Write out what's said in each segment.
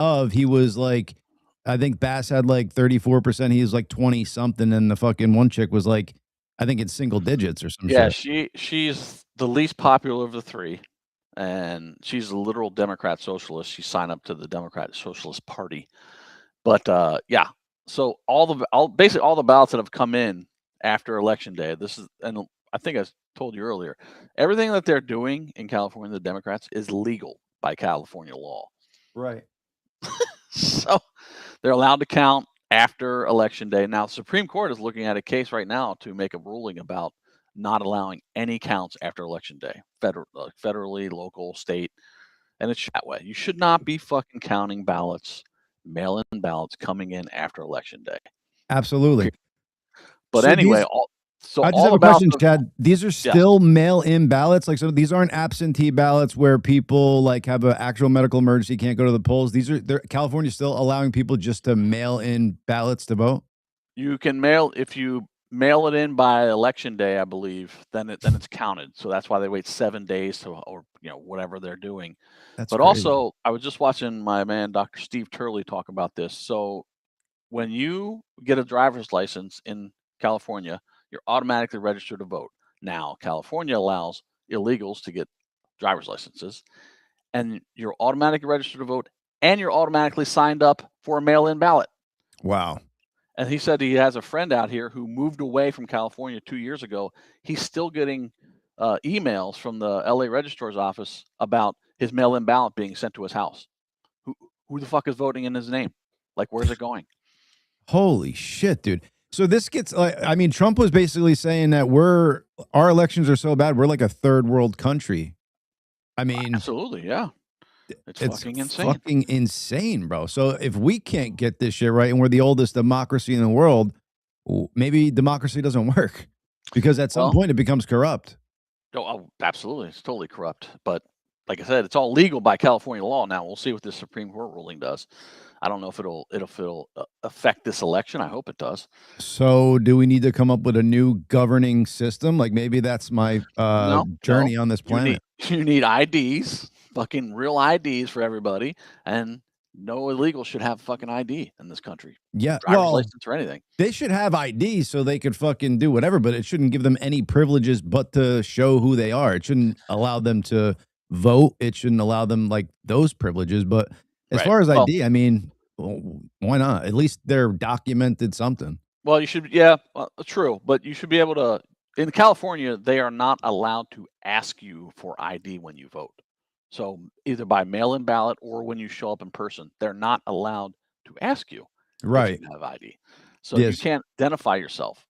of, he was like, I think Bass had like 34%. He was like 20 something. And the fucking one chick was like, I think it's single digits or some Yeah, shit. she's the least popular of the three, and she's a literal Democrat socialist. She signed up to the Democrat Socialist Party. But yeah, so basically all the ballots that have come in after Election Day. And I think I told you earlier, everything that they're doing in California, the Democrats, is legal by California law. Right. So they're allowed to count after Election Day. Now, the Supreme Court is looking at a case right now to make a ruling about not allowing any counts after Election Day, federally, local, state, and it's that way. You should not be fucking counting ballots, mail-in ballots coming in after Election Day. Absolutely. But So anyway, I just have a question, Chad. These are still mail-in ballots? Like, so these aren't absentee ballots where people like have an actual medical emergency, can't go to the polls. California's still allowing people just to mail in ballots to vote? You can if you mail it in by Election Day, I believe, then it's counted. So that's why they wait 7 days or whatever they're doing. That's but crazy. Also, I was just watching my man Dr. Steve Turley talk about this. So when you get a driver's license in California, you're automatically registered to vote. Now, California allows illegals to get driver's licenses, and you're automatically registered to vote, and you're automatically signed up for a mail-in ballot. Wow. And he said he has a friend out here who moved away from California 2 years ago. He's still getting emails from the LA Registrar's office about his mail-in ballot being sent to his house. Who the fuck is voting in his name? Like, where's it going? Holy shit, dude. So this gets like, I mean, Trump was basically saying that our elections are so bad, we're like a third world country. I mean, absolutely, yeah. It's fucking insane. Fucking insane, bro. So if we can't get this shit right and we're the oldest democracy in the world, maybe democracy doesn't work because at some point it becomes corrupt. Oh, absolutely. It's totally corrupt. But like I said, it's all legal by California law. Now we'll see what the Supreme Court ruling does. I don't know if it'll affect this election. I hope it does. So do we need to come up with a new governing system? Like maybe that's my journey on this planet. You need IDs, fucking real IDs for everybody, and no illegal should have fucking ID in this country. Yeah, driver's license or anything. They should have IDs so they could fucking do whatever, but it shouldn't give them any privileges but to show who they are. It shouldn't allow them to vote. It shouldn't allow them like those privileges. But as far as ID, I mean, why not? At least they're documented something. Well, you should, true. But you should be able to, in California, they are not allowed to ask you for ID when you vote. So either by mail-in ballot or when you show up in person, they're not allowed to ask you if you have ID. So you can't identify yourself.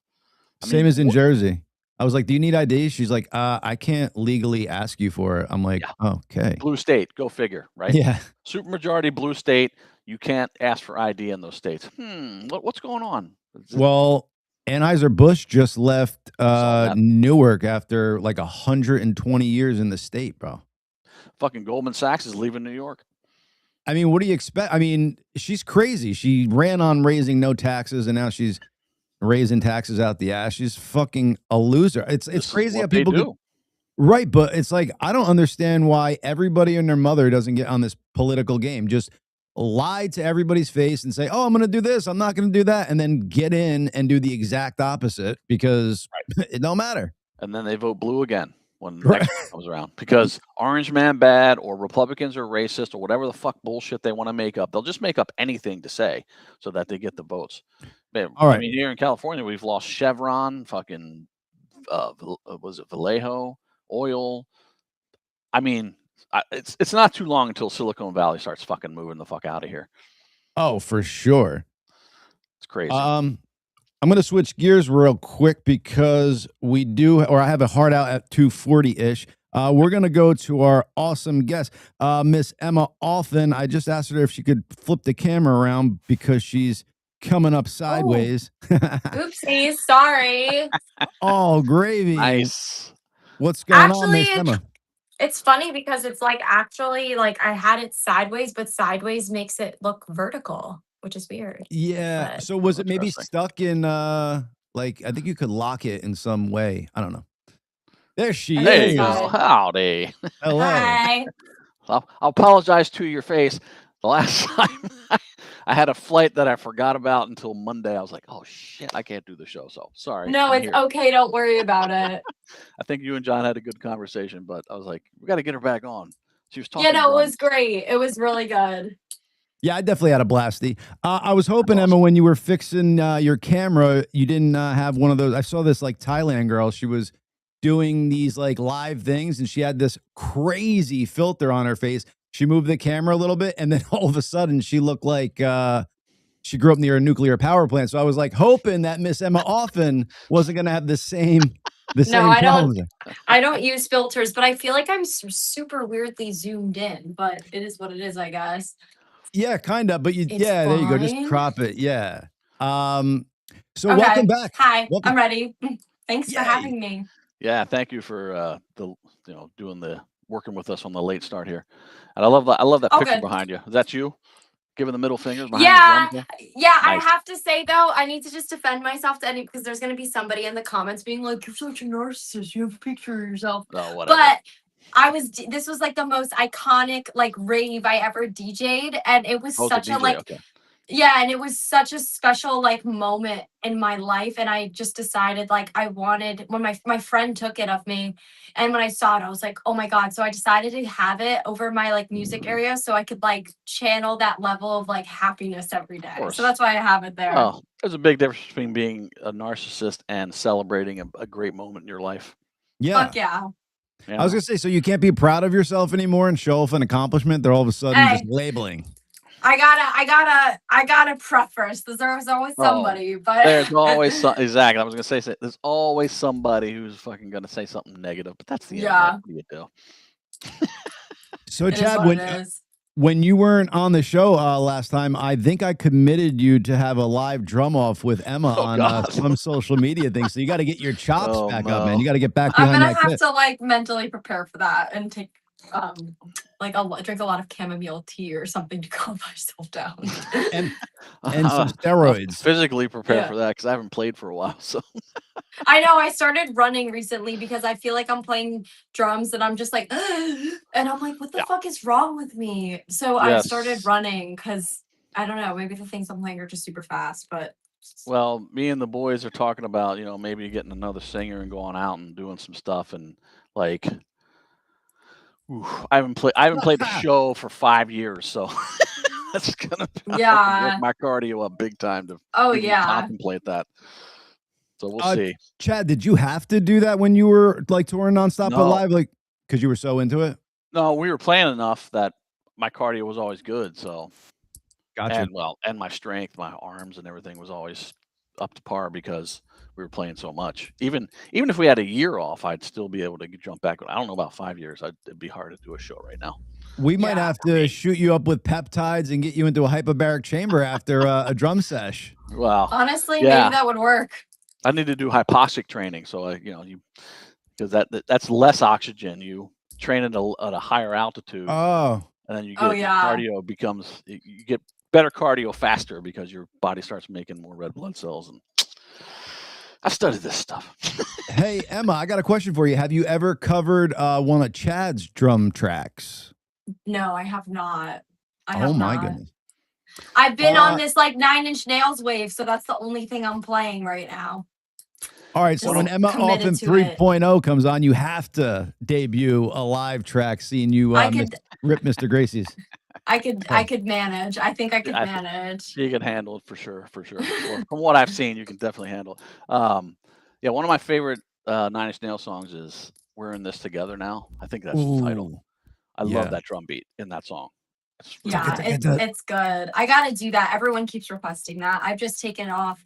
Same as in Jersey. I was like, do you need ID? She's like, I can't legally ask you for it. I'm like, okay. Blue state, go figure, right? Yeah. Supermajority blue state, you can't ask for ID in those states. What's going on? Well, Anheuser-Busch just left Newark after like 120 years in the state, bro. Fucking Goldman Sachs is leaving New York. I mean, what do you expect? I mean, she's crazy. She ran on raising no taxes, and now she's raising taxes out the ass. She's fucking a loser. It's crazy how people do. Right, but it's like, I don't understand why everybody and their mother doesn't get on this political game. Just lie to everybody's face and say, oh, I'm going to do this, I'm not going to do that, and then get in and do the exact opposite because it don't matter. And then they vote blue again when next comes around because Orange Man bad or Republicans are racist or whatever the fuck bullshit they want to make up. They'll just make up anything to say so that they get the votes. Man, I mean, here in California, we've lost Chevron, fucking, was it Vallejo, oil? I mean, it's not too long until Silicon Valley starts fucking moving the fuck out of here. Oh, for sure. It's crazy. I'm going to switch gears real quick because I have a hard out at 2:40-ish. We're going to go to our awesome guest, Miss Emma Offen. I just asked her if she could flip the camera around because she's coming up sideways. Oopsies, sorry. Oh, gravy. Nice. What's going on, Miss Emma? It's funny because it's like actually like I had it sideways, but sideways makes it look vertical, which is weird. Yeah. So was it maybe stuck in like I think you could lock it in some way. I don't know. There she is. There you go. Howdy. Hello. Hi. I'll apologize to your face. The last time I had a flight that I forgot about until Monday. I was like, oh shit, I can't do the show. So sorry. No, it's okay. Don't worry about it. I think you and John had a good conversation, but I was like, we got to get her back on. She was talking. Yeah, no, it was great. It was really good. Yeah, I definitely had a blasty. I was hoping, Emma, when you were fixing your camera, you didn't have one of those. I saw this like Thailand girl. She was doing these like live things, and she had this crazy filter on her face. She moved the camera a little bit, and then all of a sudden, she looked like she grew up near a nuclear power plant. So I was like hoping that Miss Emma Offen wasn't going to have the same. I don't use filters, but I feel like I'm super weirdly zoomed in. But it is what it is, I guess. Yeah, kind of. But there you go. Just crop it. Yeah. So okay. Welcome back. Hi, I'm ready. Thanks for having me. Yeah, thank you for working with us on the late start here. And I love that picture behind you. Is that you? Giving the middle fingers behind the drum? Yeah. Nice. I have to say though, I need to just defend myself to any because there's gonna be somebody in the comments being like, "You're such a narcissist. You have a picture of yourself." Oh, whatever. But this was like the most iconic like rave I ever DJ'd, and it was such a like. Okay. Yeah, and it was such a special like moment in my life, and I just decided like I wanted when my friend took it of me, and when I saw it, I was like, oh my god! So I decided to have it over my like music area, so I could like channel that level of like happiness every day. So that's why I have it there. Oh, there's a big difference between being a narcissist and celebrating a great moment in your life. Yeah. Fuck yeah. I was gonna say, so you can't be proud of yourself anymore and show off an accomplishment. They're all of a sudden just labeling. I gotta preface. There's always somebody, but there's always exactly. I was gonna say there's always somebody who's fucking gonna say something negative, but that's the end. What do you do? So Chad, when you weren't on the show last time, I think I committed you to have a live drum off with Emma on some social media thing. So you got to get your chops back up, man. You got to get back behind that. I'm gonna have to like mentally prepare for that and take like drink a lot of chamomile tea or something to calm myself down and some steroids. Physically prepare for that because I haven't played for a while. So I know I started running recently because I feel like I'm playing drums and I'm just like and I'm like, what the fuck is wrong with me? So I started running because I don't know, maybe the things I'm playing are just super fast. But well, me and the boys are talking about maybe getting another singer and going out and doing some stuff and like. I haven't played the show for 5 years, so that's gonna work my cardio up big time to contemplate that. So we'll see. Chad, did you have to do that when you were like touring nonstop live, like because you were so into it? No, we were playing enough that my cardio was always good. So, gotcha. And my strength, my arms, and everything was always up to par because we were playing so much. Even if we had a year off, I'd still be able to jump back. I don't know about 5 years. It'd be hard to do a show right now. We might have to shoot you up with peptides and get you into a hyperbaric chamber after a drum sesh. Well, honestly, maybe that would work. I need to do hypoxic training, so because that's less oxygen. You train at a higher altitude. Oh, and then you get cardio becomes you get better cardio faster because your body starts making more red blood cells and. I studied this stuff. Hey, Emma, I got a question for you. Have you ever covered one of Chad's drum tracks? No, I have not. Oh my goodness. I've been on this like 9 Inch Nails wave, so that's the only thing I'm playing right now. All right, so when Emma Offen 3.0 comes on, you have to debut a live track seeing you rip Mr. Gracie's. I could manage. I think I could manage. You can handle it for sure. From what I've seen, you can definitely handle it. One of my favorite 9 Inch Nails songs is "We're in This Together Now." I think that's the title. I love that drum beat in that song. It's good. I gotta do that. Everyone keeps requesting that. I've just taken off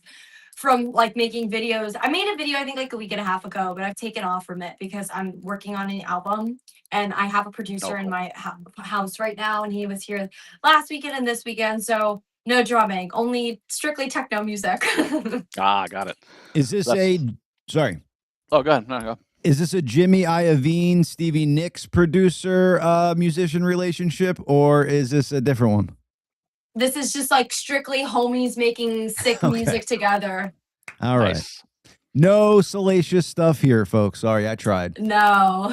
from like making videos. I made a video I think like a week and a half ago, but I've taken off from it because I'm working on an album and I have a producer in my house right now, and he was here last weekend and this weekend, so no drumming, only strictly techno music. Got it. Is this sorry? Oh, go ahead. No, go. Is this a Jimmy Iovine, Stevie Nicks producer musician relationship, or is this a different one? This is just like strictly homies making sick music together. All right. Nice. No salacious stuff here, folks. Sorry, I tried. No.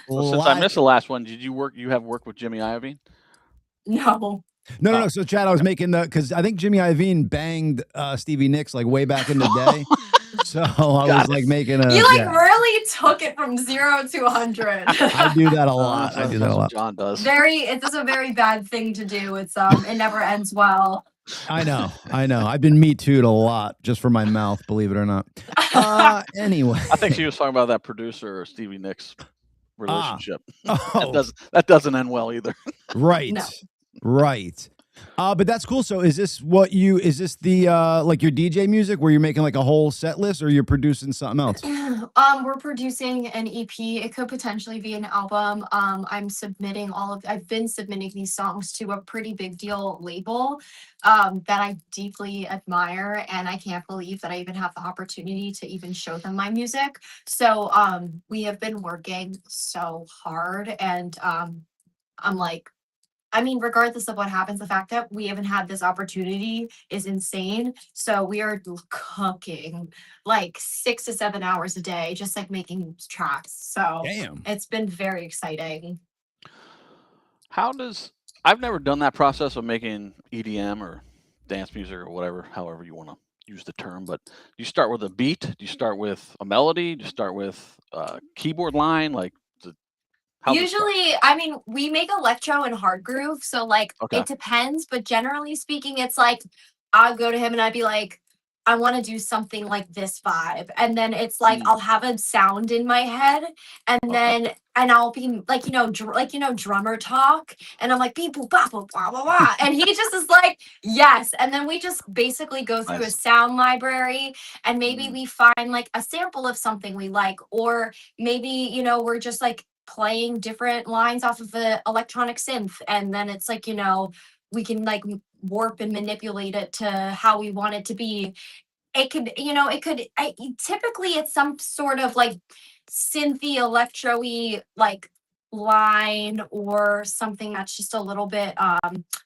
Well, since I missed the last one, did you have work with Jimmy Iovine? No. No. So, Chad, I was making because I think Jimmy Iovine banged Stevie Nicks like way back in the day. So I was like making a. You really took it from 0 to 100. I do that a lot. I do that a lot. John does. It's a very bad thing to do. It's it never ends well. I know. I've been Me Too'd a lot just for my mouth, believe it or not. Anyway, I think she was talking about that producer Stevie Nicks relationship. Oh. That doesn't end well either. Right. No. Right. But that's cool. So is this the like your DJ music where you're making like a whole set list, or you're producing something else? We're producing an EP. It could potentially be an album. I've been submitting these songs to a pretty big deal label that I deeply admire, and I can't believe that I even have the opportunity to even show them my music. So we have been working so hard, and I'm like, regardless of what happens, the fact that we haven't had this opportunity is insane. So we are cooking like 6 to 7 hours a day, just like making tracks. So Damn. It's been very exciting. I've never done that process of making EDM or dance music or whatever, however you want to use the term, but do you start with a beat? Do you start with a melody? Do you start with a keyboard line? Like, usually, we make electro and hard groove, so like It depends, but generally speaking, it's like I'll go to him and I'd be like, I want to do something like this vibe, and then it's like I'll have a sound in my head, and then I'll be like, drummer talk, and I'm like beep boop bop boop blah blah blah, and he just is like yes, and then we just basically go through a sound library, and maybe we find like a sample of something we like, or maybe we're just like playing different lines off of the electronic synth, and then it's like we can like warp and manipulate it to how we want it to be. Typically it's some sort of like synthy electro-y like line, or something that's just a little bit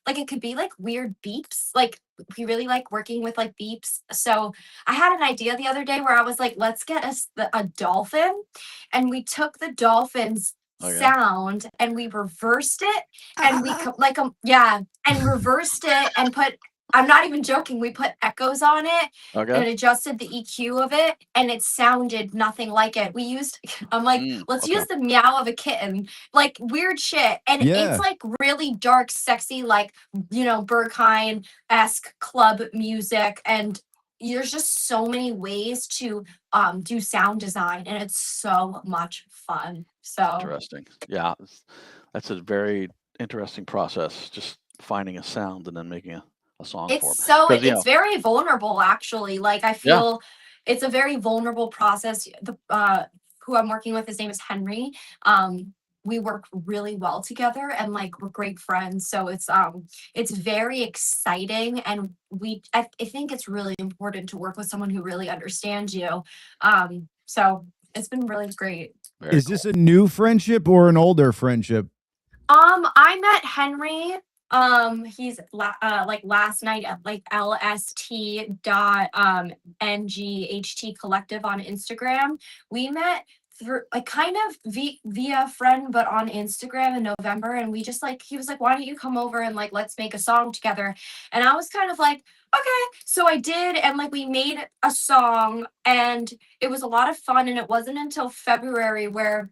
like it could be like weird beeps. Like we really like working with like beeps. So I had an idea the other day where I was like, let's get a dolphin, and we took the dolphin's sound and we reversed it, and we and reversed it and put, I'm not even joking, we put echoes on it and adjusted the EQ of it, and it sounded nothing like it. I'm like, let's use the meow of a kitten, like weird shit. And it's like really dark, sexy, like, Berghain-esque club music. And there's just so many ways to do sound design, and it's so much fun. So interesting. Yeah, that's a very interesting process, just finding a sound and then making a song for them. It's very vulnerable, actually. Like I feel it's a very vulnerable process. Who I'm working with, his name is Henry. We work really well together, and like we're great friends. So it's very exciting, and I think it's really important to work with someone who really understands you. So it's been really great. Is this a new friendship or an older friendship? I met Henry. He's like last night at like lst.nght collective on Instagram. We met through like kind of via friend, but on Instagram in November, and we just like, he was like, why don't you come over and like let's make a song together? And I was kind of like, okay. So I did, and like we made a song, and it was a lot of fun. And it wasn't until February where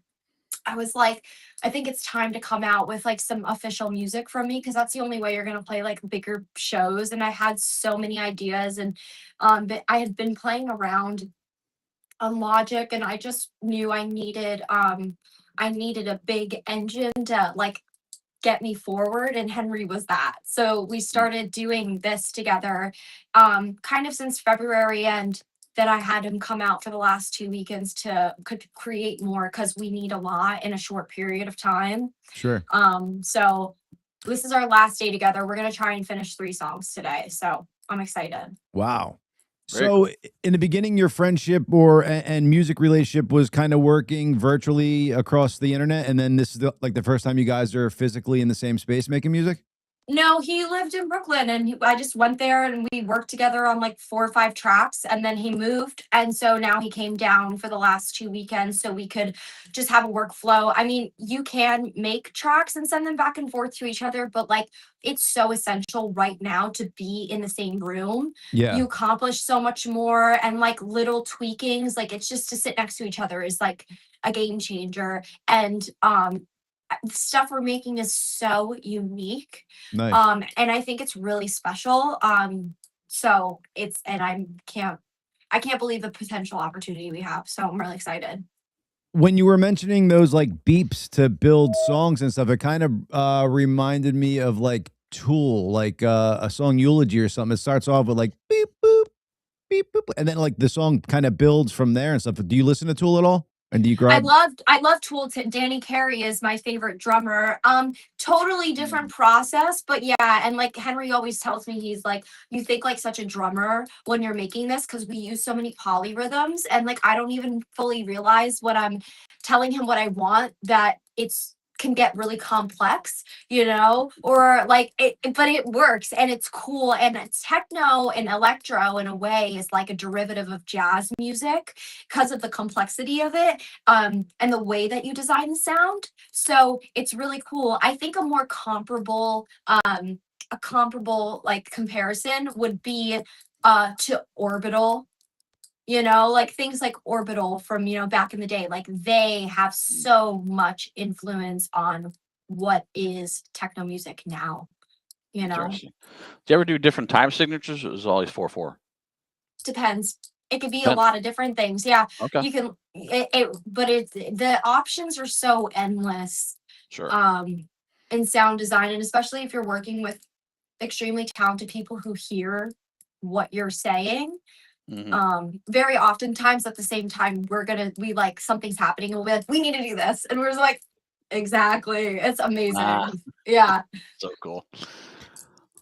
I was like, I think it's time to come out with like some official music from me, because that's the only way you're gonna play like bigger shows. And I had so many ideas, and but I had been playing around on Logic, and I just knew I needed a big engine to like get me forward, and Henry was that. So we started doing this together kind of since February, and that I had him come out for the last 2 weekends to create more, because we need a lot in a short period of time. Sure. So this is our last day together. We're gonna try and finish 3 songs today. So I'm excited. Wow. So in the beginning, your friendship and music relationship was kind of working virtually across the internet, and then this is like the first time you guys are physically in the same space making music? No, he lived in Brooklyn, and I just went there, and we worked together on like 4 or 5 tracks, and then he moved, and so now he came down for the last 2 weekends so we could just have a workflow. I mean, you can make tracks and send them back and forth to each other, but like it's so essential right now to be in the same room. Yeah. You accomplish so much more, and like little tweakings, like it's just to sit next to each other is like a game changer. And stuff we're making is so unique. Nice. And I think it's really special. So it's, and I can't believe the potential opportunity we have. So I'm really excited. When you were mentioning those like beeps to build songs and stuff, it kind of reminded me of like Tool, like a song Eulogy or something. It starts off with like beep boop, beep boop, and then like the song kind of builds from there and stuff. Do you listen to Tool at all? And do you grab? I love Tool. Danny Carey is my favorite drummer. Totally different process, but yeah. And like Henry always tells me, he's like, you think like such a drummer when you're making this, because we use so many polyrhythms, and like I don't even fully realize what I'm telling him what I want, that it's can get really complex, or like but it works, and it's cool, and it's techno and electro in a way is like a derivative of jazz music because of the complexity of it, and the way that you design the sound. So it's really cool. I think a more comparable like comparison would be to Orbital. Like things like Orbital from, back in the day, like they have so much influence on what is techno music now, Do you ever do different time signatures, or is it always 4/4? Depends. It could be a lot of different things. Yeah. Okay. You can, but the options are so endless. Sure. In sound design, and especially if you're working with extremely talented people who hear what you're saying. Very oftentimes at the same time, we like something's happening and we'll be like, we need to do this. And we're just like, exactly. It's amazing. Yeah. So cool.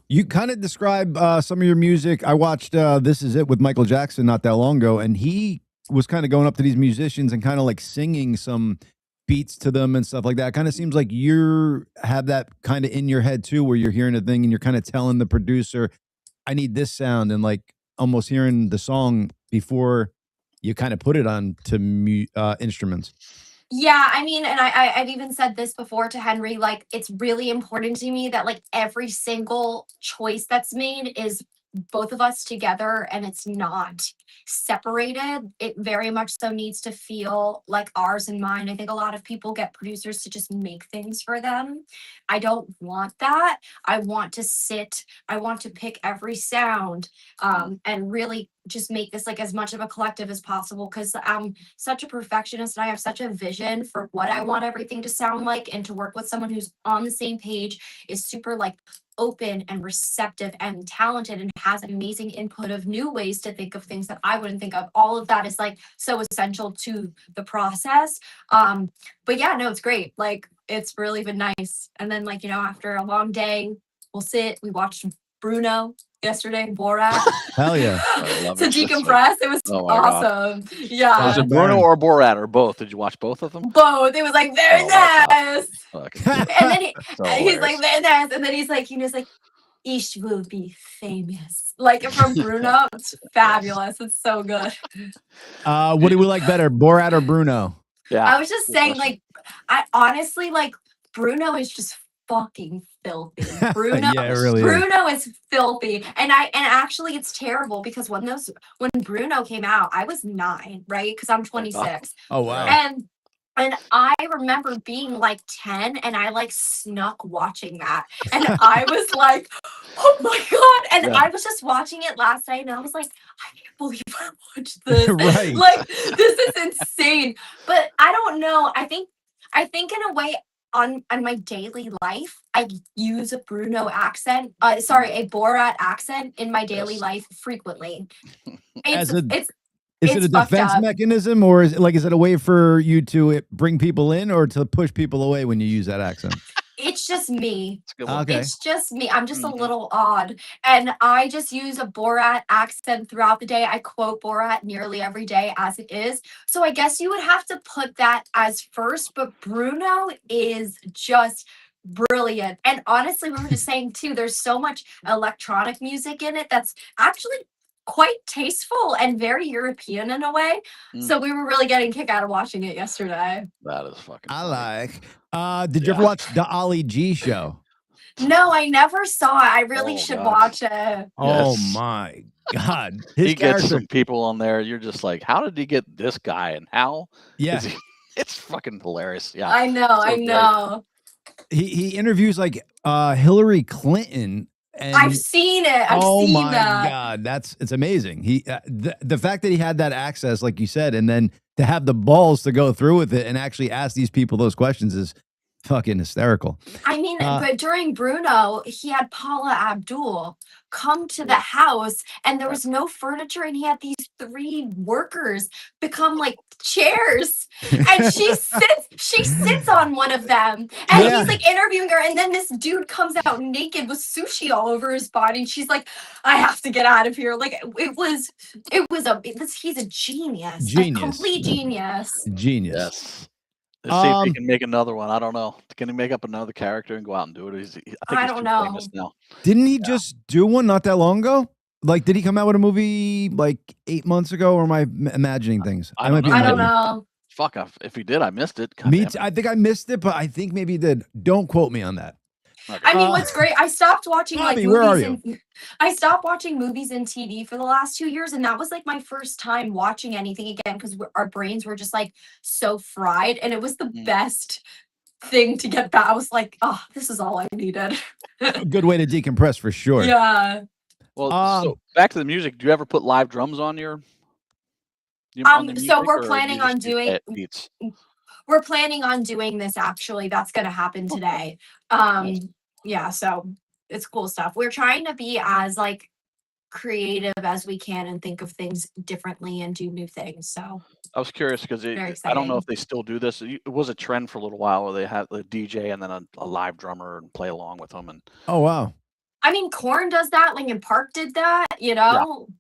You kind of describe some of your music. I watched This Is It with Michael Jackson not that long ago, and he was kind of going up to these musicians and kind of like singing some beats to them and stuff like that. It kind of seems like you have that kind of in your head too, where you're hearing a thing and you're kind of telling the producer, I need this sound, and like almost hearing the song before you kind of put it on to instruments. Yeah, I mean, and I've even said this before to Henry, like it's really important to me that like every single choice that's made is both of us together, and it's not separated. It very much so needs to feel like ours and mine. I think a lot of people get producers to just make things for them. I don't want that. I want to pick every sound, and really just make this like as much of a collective as possible, because I'm such a perfectionist and I have such a vision for what I want everything to sound like, and to work with someone who's on the same page, is super like open and receptive and talented, and has amazing input of new ways to think of things that I wouldn't think of. All of that is like so essential to the process. But yeah, no, it's great. Like it's really been nice. And then like, after a long day, we watched Bruno yesterday, Borat. Hell yeah. To decompress. It was awesome. God. Yeah. Was it Bruno or Borat or both? Did you watch both of them? Both. It was like very nice. And then he's like very nice. And then he's like, Ish will be famous. Like from Bruno. It's fabulous. It's so good. What do we like better, Borat or Bruno? Yeah. I was just saying, like, I honestly like Bruno is just fucking filthy. Bruno, yeah, it really Bruno is filthy. And actually it's terrible, because when Bruno came out, I was 9, right? Because I'm 26. Oh wow. And I remember being like 10, and I like snuck watching that. And I was like, oh my God. And I was just watching it last night, and I was like, I can't believe I watched this. Right. Like, this is insane. But I don't know. I think in a way, on my daily life, I use a Bruno accent. A Borat accent in my daily life frequently. Is it a defense mechanism, or is it a way for you to bring people in or to push people away when you use that accent? It's just me. Okay. It's just me. I'm just a little odd. And I just use a Borat accent throughout the day. I quote Borat nearly every day as it is. So I guess you would have to put that as first. But Bruno is just brilliant. And honestly, we were just saying too, there's so much electronic music in it that's actually quite tasteful and very European in a way. So we were really getting a kick out of watching it yesterday. That is fucking funny. I like. Did you ever watch the Ollie G show? No, I never saw it. I really should watch it. Oh my God. He gets some people on there. You're just like, how did he get this guy? And how? Yeah. It's fucking hilarious. Yeah. I know. He interviews like Hillary Clinton. And I've seen it. I've seen that. God, it's amazing. He the fact that he had that access, like you said, and then to have the balls to go through with it and actually ask these people those questions is fucking hysterical. I mean, but during Bruno, he had Paula Abdul come to the house and there was no furniture and he had these 3 workers become like chairs and she sits on one of them and he's like interviewing her and then this dude comes out naked with sushi all over his body and she's like, I have to get out of here. Like he's a genius. A complete genius. Yes. Let's see if he can make another one. I don't know. Can he make up another character and go out and do it? I think he's too famous now. Didn't he just do one not that long ago? Like, did he come out with a movie like 8 months ago, or am I imagining things? I don't know. Fuck, if he did, I missed it. I think I missed it, but I think maybe he did. Don't quote me on that. Okay. I mean, what's great, I stopped watching Bobby, where are you? I stopped watching movies and TV for the last 2 years, and that was like my first time watching anything again because our brains were just like so fried, and it was the best thing to get back. I was like, oh, this is all I needed. A good way to decompress for sure. Yeah. Well, so back to the music. Do you ever put live drums on your? So we're planning on doing. We're planning on doing this actually. That's going to happen today. Yeah, so it's cool stuff. We're trying to be as like creative as we can and think of things differently and do new things. So I was curious because I don't know if they still do this. It was a trend for a little while where they had the DJ and then a live drummer and play along with them. And oh wow, I mean, Korn does that. Linkin Park did that. You know. Yeah.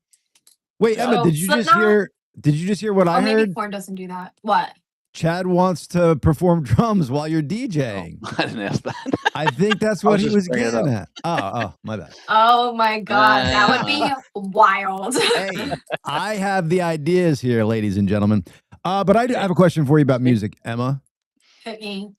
Wait, Emma, did you just hear? Did you just hear what I heard? Maybe Korn doesn't do that. What? Chad wants to perform drums while you're DJing. Oh, I didn't ask that. I think that's what he was getting at. Oh, my bad. Oh my God, that would be wild. Hey, I have the ideas here, ladies and gentlemen. But I have a question for you about music, Emma. Hit me.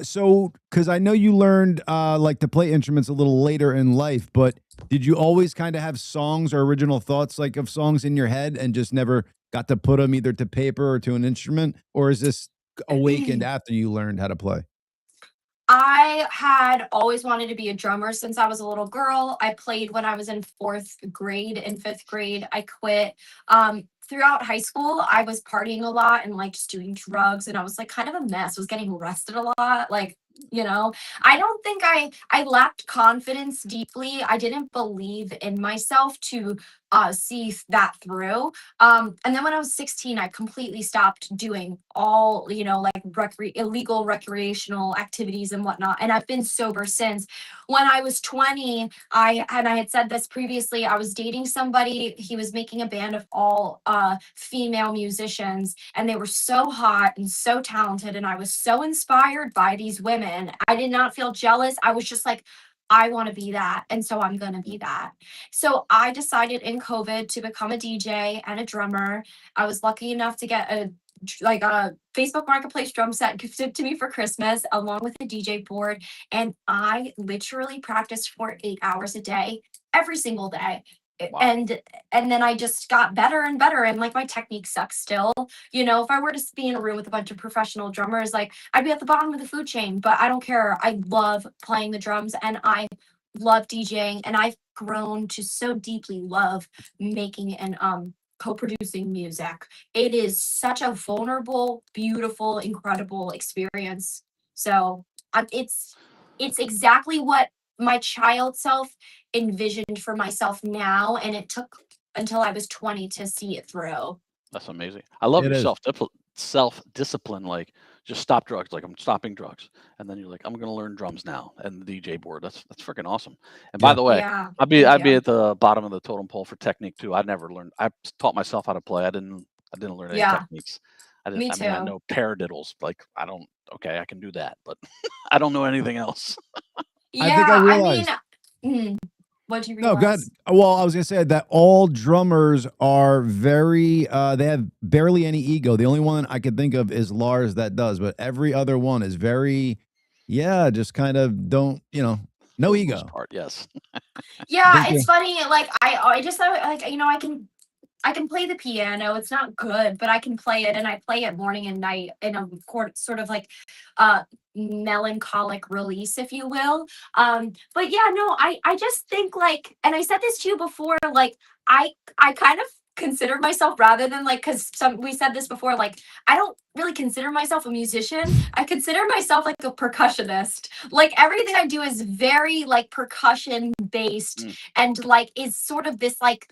So, because I know you learned like to play instruments a little later in life, but did you always kind of have songs or original thoughts like of songs in your head and just never got to put them either to paper or to an instrument? Or is this awakened after you learned how to play? I had always wanted to be a drummer since I was a little girl. I played when I was in 4th grade and 5th grade. I quit. Throughout high school, I was partying a lot and like just doing drugs. And I was like kind of a mess. I was getting arrested a lot. Like, you know, I don't think I lacked confidence deeply. I didn't believe in myself to see that through. And then when I was 16, I completely stopped doing all, you know, like illegal recreational activities and whatnot. And I've been sober since. When I was 20, I had said this previously, I was dating somebody. He was making a band of all female musicians, and they were so hot and so talented. And I was so inspired by these women. I did not feel jealous. I was just like, I want to be that. And so I'm going to be that. So I decided in COVID to become a DJ and a drummer. I was lucky enough to get a Facebook Marketplace drum set gifted to me for Christmas, along with a DJ board. And I literally practiced for 8 hours a day, every single day. Wow. And then I just got better and better, and like my technique sucks still. You know, if I were to be in a room with a bunch of professional drummers, like I'd be at the bottom of the food chain, but I don't care. I love playing the drums and I love DJing, and I've grown to so deeply love making and co-producing music. It is such a vulnerable, beautiful, incredible experience. So it's exactly what my child self envisioned for myself now, and it took until I was 20 to see it through. That's amazing. I love your self-discipline. Like, just stop drugs. Like, I'm stopping drugs, and then you're like, I'm gonna learn drums now and the DJ board. That's freaking awesome. And by the way, I'd be at the bottom of the totem pole for technique too. I never learned. I taught myself how to play. I didn't learn any techniques. Me I mean, I too. know paradiddles. Like, I don't. Okay, I can do that, but I don't know anything else. I think I Yeah, I mean, realized. what'd you No, God. realize? Well, I was gonna say that all drummers are very. They have barely any ego. The only one I could think of is Lars that does, but every other one is very, yeah, just kind of don't, no For the most ego. part, yes. Yeah, it's funny. Like I just thought, like, I can play the piano. It's not good, but I can play it, and I play it morning and night in a sort of like uh melancholic release, if you will. But yeah, no, I just think like, and I said this to you before, like I kind of consider myself, rather than like, because we said this before, like I don't really consider myself a musician. I consider myself like a percussionist. Like everything I do is very like percussion based, and like is sort of this like,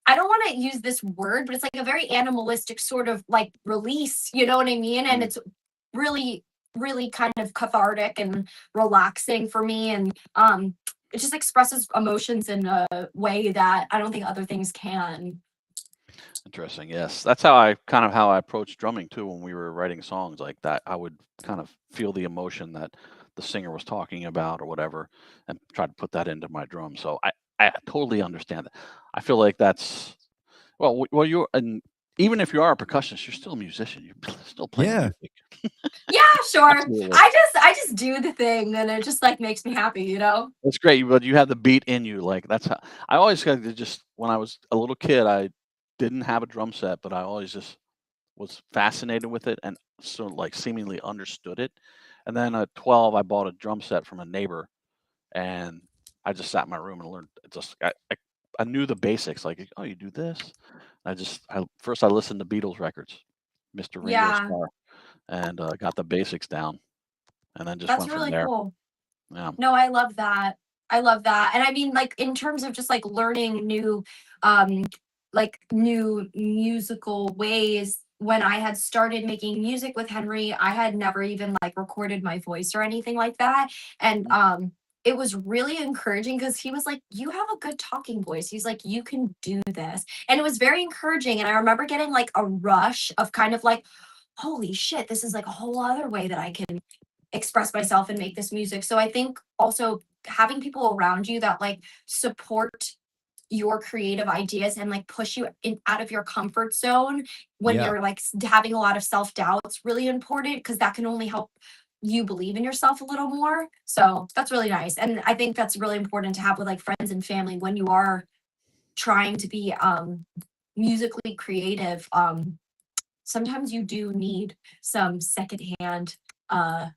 I don't want to use this word, but it's like a very animalistic sort of like release, you know what I mean? And it's really, really kind of cathartic and relaxing for me. And it just expresses emotions in a way that I don't think other things can. Interesting. Yes, that's how I approached drumming too. When we were writing songs like that, I would kind of feel the emotion that the singer was talking about or whatever, and try to put that into my drum. So I totally understand that. I feel like that's well you're, and even if you are a percussionist, you're still a musician. You're still playing music. Yeah, sure. Absolutely. I just do the thing, and it just like makes me happy, you know. It's great, but you have the beat in you. Like that's how I always got to just when I was a little kid, I didn't have a drum set, but I always just was fascinated with it and so like seemingly understood it. And then at 12, I bought a drum set from a neighbor, and I just sat in my room and learned. I knew the basics, like oh, you do this. First I listened to Beatles records, Mr. Ringo Yeah, Starr, and got the basics down, and then just that's went from really there. cool. Yeah. No, I love that. I love that. And I mean, like in terms of just like learning um new musical ways, when I had started making music with Henry, I had never even like recorded my voice or anything like that. And it was really encouraging because he was like, "You have a good talking voice." He's like, "You can do this." And it was very encouraging. And I remember getting like a rush of kind of like, holy shit, this is like a whole other way that I can express myself and make this music. So I think also having people around you that like support your creative ideas and like push you out of your comfort zone when Yeah. you're like having a lot of self-doubt, it's really important because that can only help you believe in yourself a little more. So that's really nice. And I think that's really important to have with like friends and family when you are trying to be musically creative. Sometimes you do need some secondhand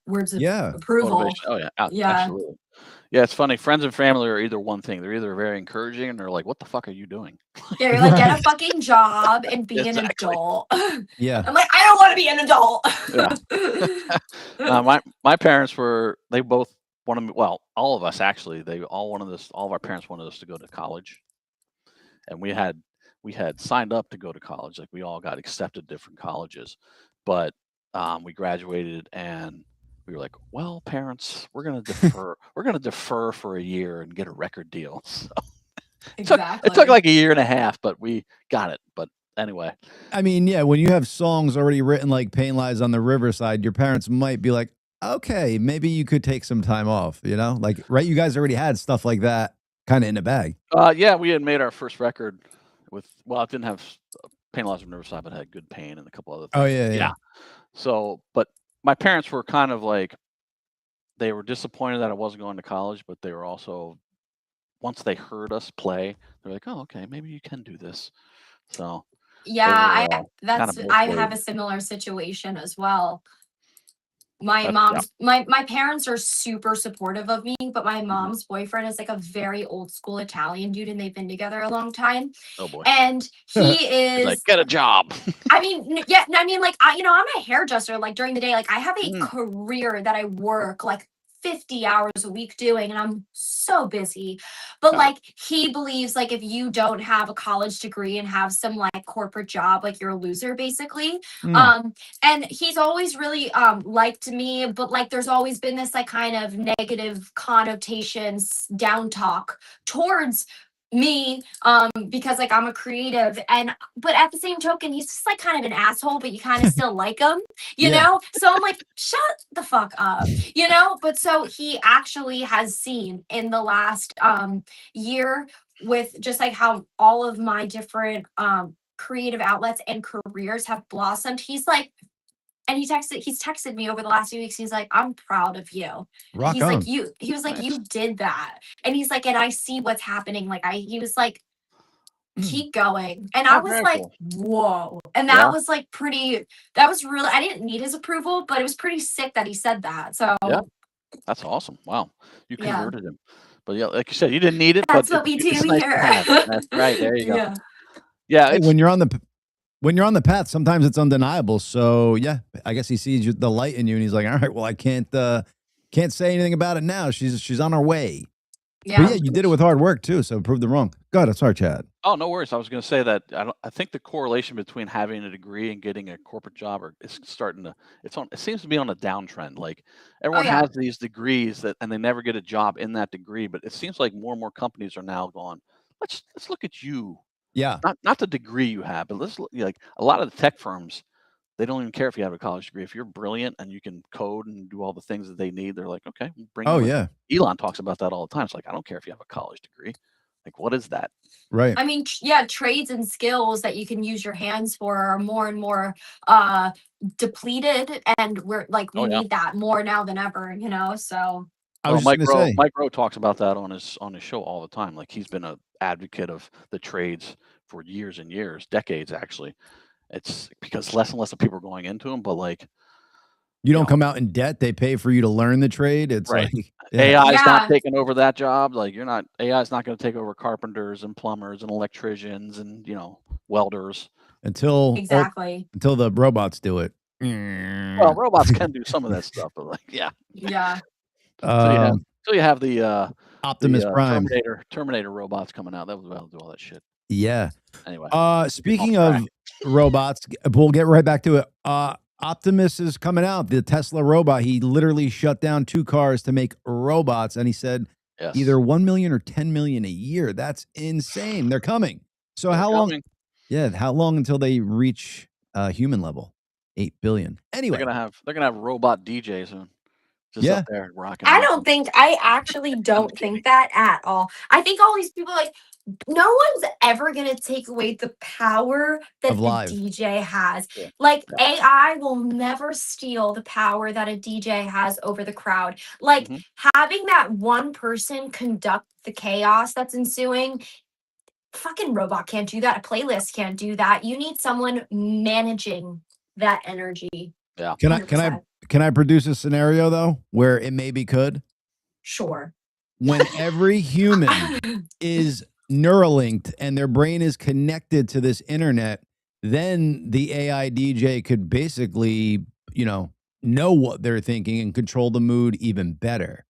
words of approval. Motivation. Oh yeah, Yeah. absolutely. Yeah, it's funny. Friends and family are either one thing. They're either very encouraging and they're like, "What the fuck are you doing?" Yeah, you're like, get a fucking job and be an Exactly. adult. Yeah. I'm like, I don't want to be an adult. Yeah. My parents they both wanted me, well, all of us actually, they all wanted us, all of our parents wanted us to go to college. And we had signed up to go to college. Like we all got accepted to different colleges. But we graduated and we were like, well, parents, we're gonna defer. We're gonna defer for a year and get a record deal. So it took like a year and a half, but we got it. But anyway, I mean, yeah, when you have songs already written like Pain Lies on the Riverside, your parents might be like, okay, maybe you could take some time off, like, right? You guys already had stuff like that kind of in the bag. Yeah, we had made our first record with, well, it didn't have Pain Lies on the Riverside, but it had Good Pain and a couple other things. Oh yeah. So, but my parents were kind of like, they were disappointed that I wasn't going to college, but they were also, once they heard us play, they're like, oh, okay, maybe you can do this. So yeah, were, I have a similar situation as well. My parents are super supportive of me, but my mom's boyfriend is like a very old school Italian dude, and they've been together a long time. Oh boy. And he is like, get a job. I mean, yeah, I mean, like I'm a hairdresser, like during the day, like I have a career that I work like 50 hours a week doing, and I'm so busy. But like he believes like if you don't have a college degree and have some like corporate job, like you're a loser basically. And he's always really liked me, but like there's always been this like kind of negative connotations, down talk towards me, because like I'm a creative, but at the same token, he's just like kind of an asshole, but you kind of still like him, you know? So I'm like, shut the fuck up, you know? But so he actually has seen in the last year with just like how all of my different creative outlets and careers have blossomed. He's like, and he's texted me over the last few weeks. He's like, I'm proud of you. Rock He's on. like, he was like, Nice. you did that. And he's like, and I see what's happening. Like he was like, keep going. And I was like, cool. whoa. And that was like that was really, I didn't need his approval, but it was pretty sick that he said that. So yeah, that's awesome. Wow. You converted him. But yeah, like you said, you didn't need it, that's but what we do it's nice here. to have. That's right. There you go. Yeah. Yeah. Hey, when you're on the path, sometimes it's undeniable. So yeah, I guess he sees the light in you, and he's like, "All right, well, I can't say anything about it now. She's on her way." Yeah. But yeah, you did it with hard work too, so prove them wrong. Go ahead. Sorry, Chad. Oh, no worries. I was going to say that I think the correlation between having a degree and getting a corporate job is starting to. It seems to be on a downtrend. Like everyone has these degrees and they never get a job in that degree. But it seems like more and more companies are now going, let's look at you. Yeah. Not the degree you have, but let's look, like a lot of the tech firms. They don't even care if you have a college degree. If you're brilliant and you can code and do all the things that they need, they're like, okay, we'll bring you in. Yeah. Elon talks about that all the time. It's like, I don't care if you have a college degree. Like, what is that? Right. I mean, yeah, trades and skills that you can use your hands for are more and more depleted, and we need that more now than ever, you know. So Mike Rowe talks about that on his show all the time. Like he's been an advocate of the trades for years and years, decades actually. It's because less and less of people are going into them, but like you don't come out in debt. They pay for you to learn the trade. It's right. like AI is not taking over that job. Like AI is not going to take over carpenters and plumbers and electricians and welders until the robots do it. Well, robots can do some of that stuff, but like yeah. So you have the Optimus Prime, Terminator robots coming out. That was about to do all that shit. Yeah. Anyway, speaking of robots, we'll get right back to it. Optimus is coming out. The Tesla robot. He literally shut down 2 cars to make robots, and he said either 1 million or 10 million a year. That's insane. They're coming. So how long? Yeah, how long until they reach human level? 8 billion. Anyway, they're gonna have robot DJs soon. Just up there rocking. I actually don't think that at all. I think all these people no one's ever going to take away the power that the DJ has. Yeah. Like AI will never steal the power that a DJ has over the crowd. Like having that one person conduct the chaos that's ensuing, fucking robot can't do that. A playlist can't do that. You need someone managing that energy. Yeah. Can I produce a scenario though where it maybe could? Sure. When every human is Neuralinked and their brain is connected to this internet, then the AI DJ could basically, know what they're thinking and control the mood even better.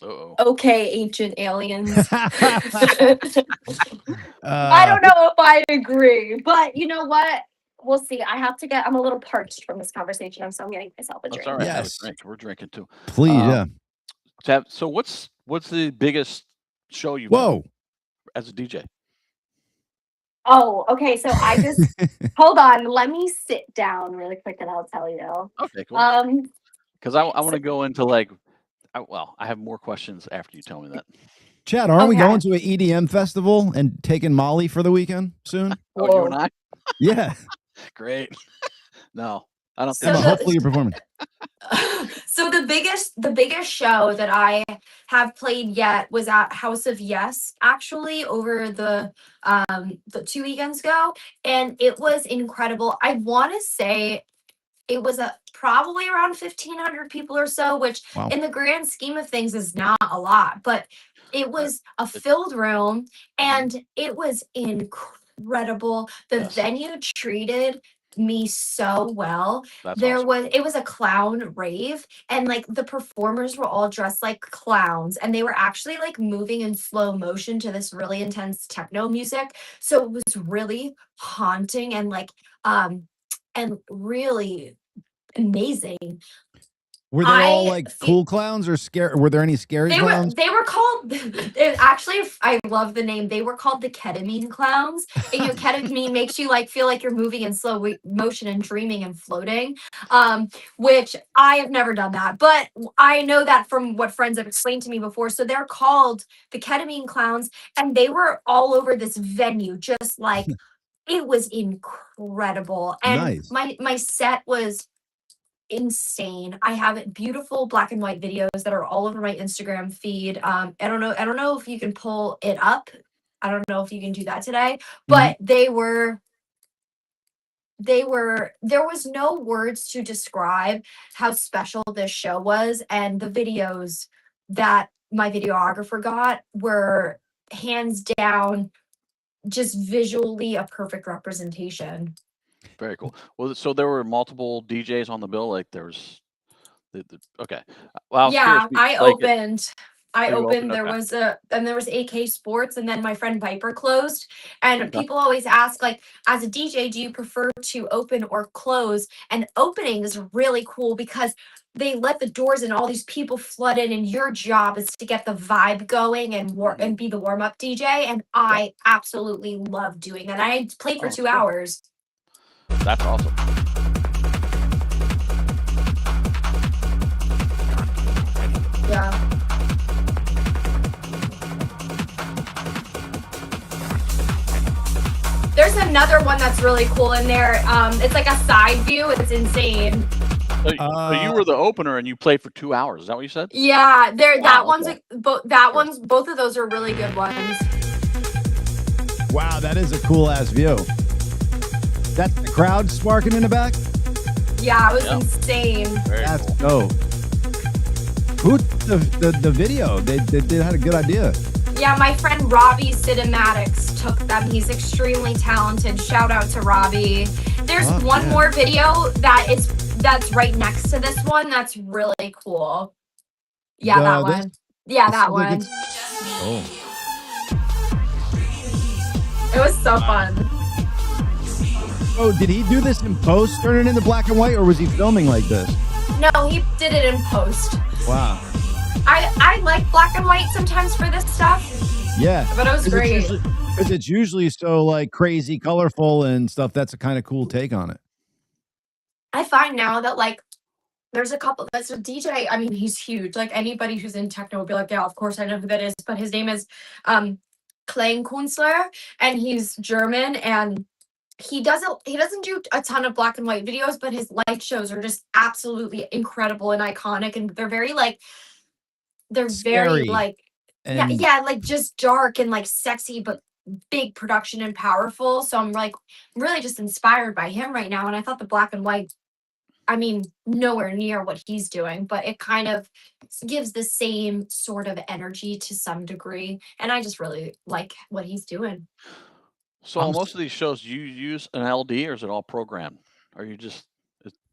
Uh-oh. Okay, ancient aliens. I don't know if I agree, but you know what? We'll see. I'm a little parched from this conversation, so I'm getting myself a drink. That's all right. Yes. We're drinking too. Please, yeah. So what's the biggest show you've done as a DJ? Oh, okay. So I just hold on. Let me sit down really quick, and I'll tell you. Okay, cool. Because I want to go into I have more questions after you tell me that. Chad, aren't we going to an EDM festival and taking Molly for the weekend soon? Oh, you and I? Yeah. Great. No, I don't. So hopefully you're performing. So the biggest show that I have played yet was at House of Yes, actually, over the 2 weekends ago, and it was incredible. I want to say it was probably around 1,500 people or so, which in the grand scheme of things is not a lot, but it was a filled room and it was incredible. The venue treated me so well. It was a clown rave, and the performers were all dressed like clowns, and they were actually moving in slow motion to this really intense techno music. So it was really haunting and and really amazing. Were they all like cool clowns or scary? Were there any scary clowns? They were called, actually, I love the name. They were called the ketamine clowns. And ketamine makes you like feel like you're moving in slow motion and dreaming and floating, which I have never done that. But I know that from what friends have explained to me before. So they're called the ketamine clowns, and they were all over this venue, just like it was incredible. And my set was insane. I have beautiful black and white videos that are all over my Instagram feed. I don't know if you can pull it up. I don't know if you can do that today, but there was no words to describe how special this show was, and the videos that my videographer got were hands down just visually a perfect representation. Very cool. Well, so there were multiple DJs on the bill. Like there was, okay. Well, yeah, I opened. There was AK Sports, and then my friend Viper closed. And people always ask, like, as a DJ, do you prefer to open or close? And opening is really cool because they let the doors and all these people flood in, and your job is to get the vibe going and be the warm up DJ. And I absolutely love doing that. I played for 2 hours. That's awesome. Yeah. There's another one that's really cool in there. It's like a side view. It's insane. So you were the opener and you played for 2 hours. Is that what you said? Yeah, both of those are really good ones. Wow, that is a cool ass view. That's the crowd sparking in the back? Yeah, it was insane. That's dope. Who the video? They had a good idea. Yeah, my friend Robbie Cinematics took them. He's extremely talented. Shout out to Robbie. There's one more video that's right next to this one that's really cool. Yeah, that one. Yeah, that one. It was so fun. Oh, did he do this in post, turn it into black and white, or was he filming like this? No, he did it in post. Wow. I like black and white sometimes for this stuff. Yeah. But it was great. Because it's usually so like crazy, colorful and stuff. That's a kind of cool take on it. I find now that like there's a couple that's a DJ. I mean, he's huge. Like anybody who's in techno would be like, yeah, of course I know who that is. But his name is Klangkünstler, and he's German, and he doesn't do a ton of black and white videos, but his light shows are just absolutely incredible and iconic, and they're very like very like like just dark and like sexy, but big production and powerful. So I'm like really just inspired by him right now, and I thought the black and white, I mean, nowhere near what he's doing, but it kind of gives the same sort of energy to some degree, and I just really like what he's doing. So on most of these shows, do you use an LD or is it all programmed? Are you just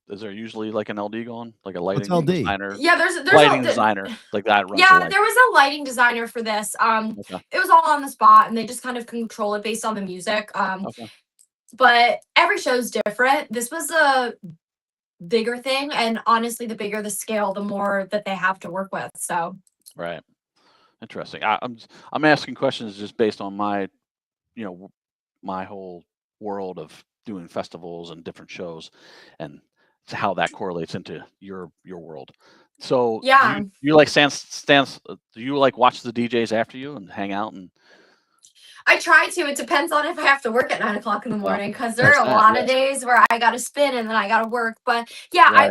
is there usually like an LD going, like a lighting designer? Yeah, there's lighting designer like that. Yeah, there was a lighting designer for this. It was all on the spot, and they just kind of control it based on the music. But every show's different. This was a bigger thing, and honestly, the bigger the scale, the more that they have to work with. So right, interesting. I'm asking questions just based on my, my whole world of doing festivals and different shows, and how that correlates into your world. So yeah, you like do you like watch the DJs after you and hang out? And I try to. It depends on if I have to work at 9 o'clock in the morning, because there are a lot of days where I got to spin and then I got to work. But yeah, I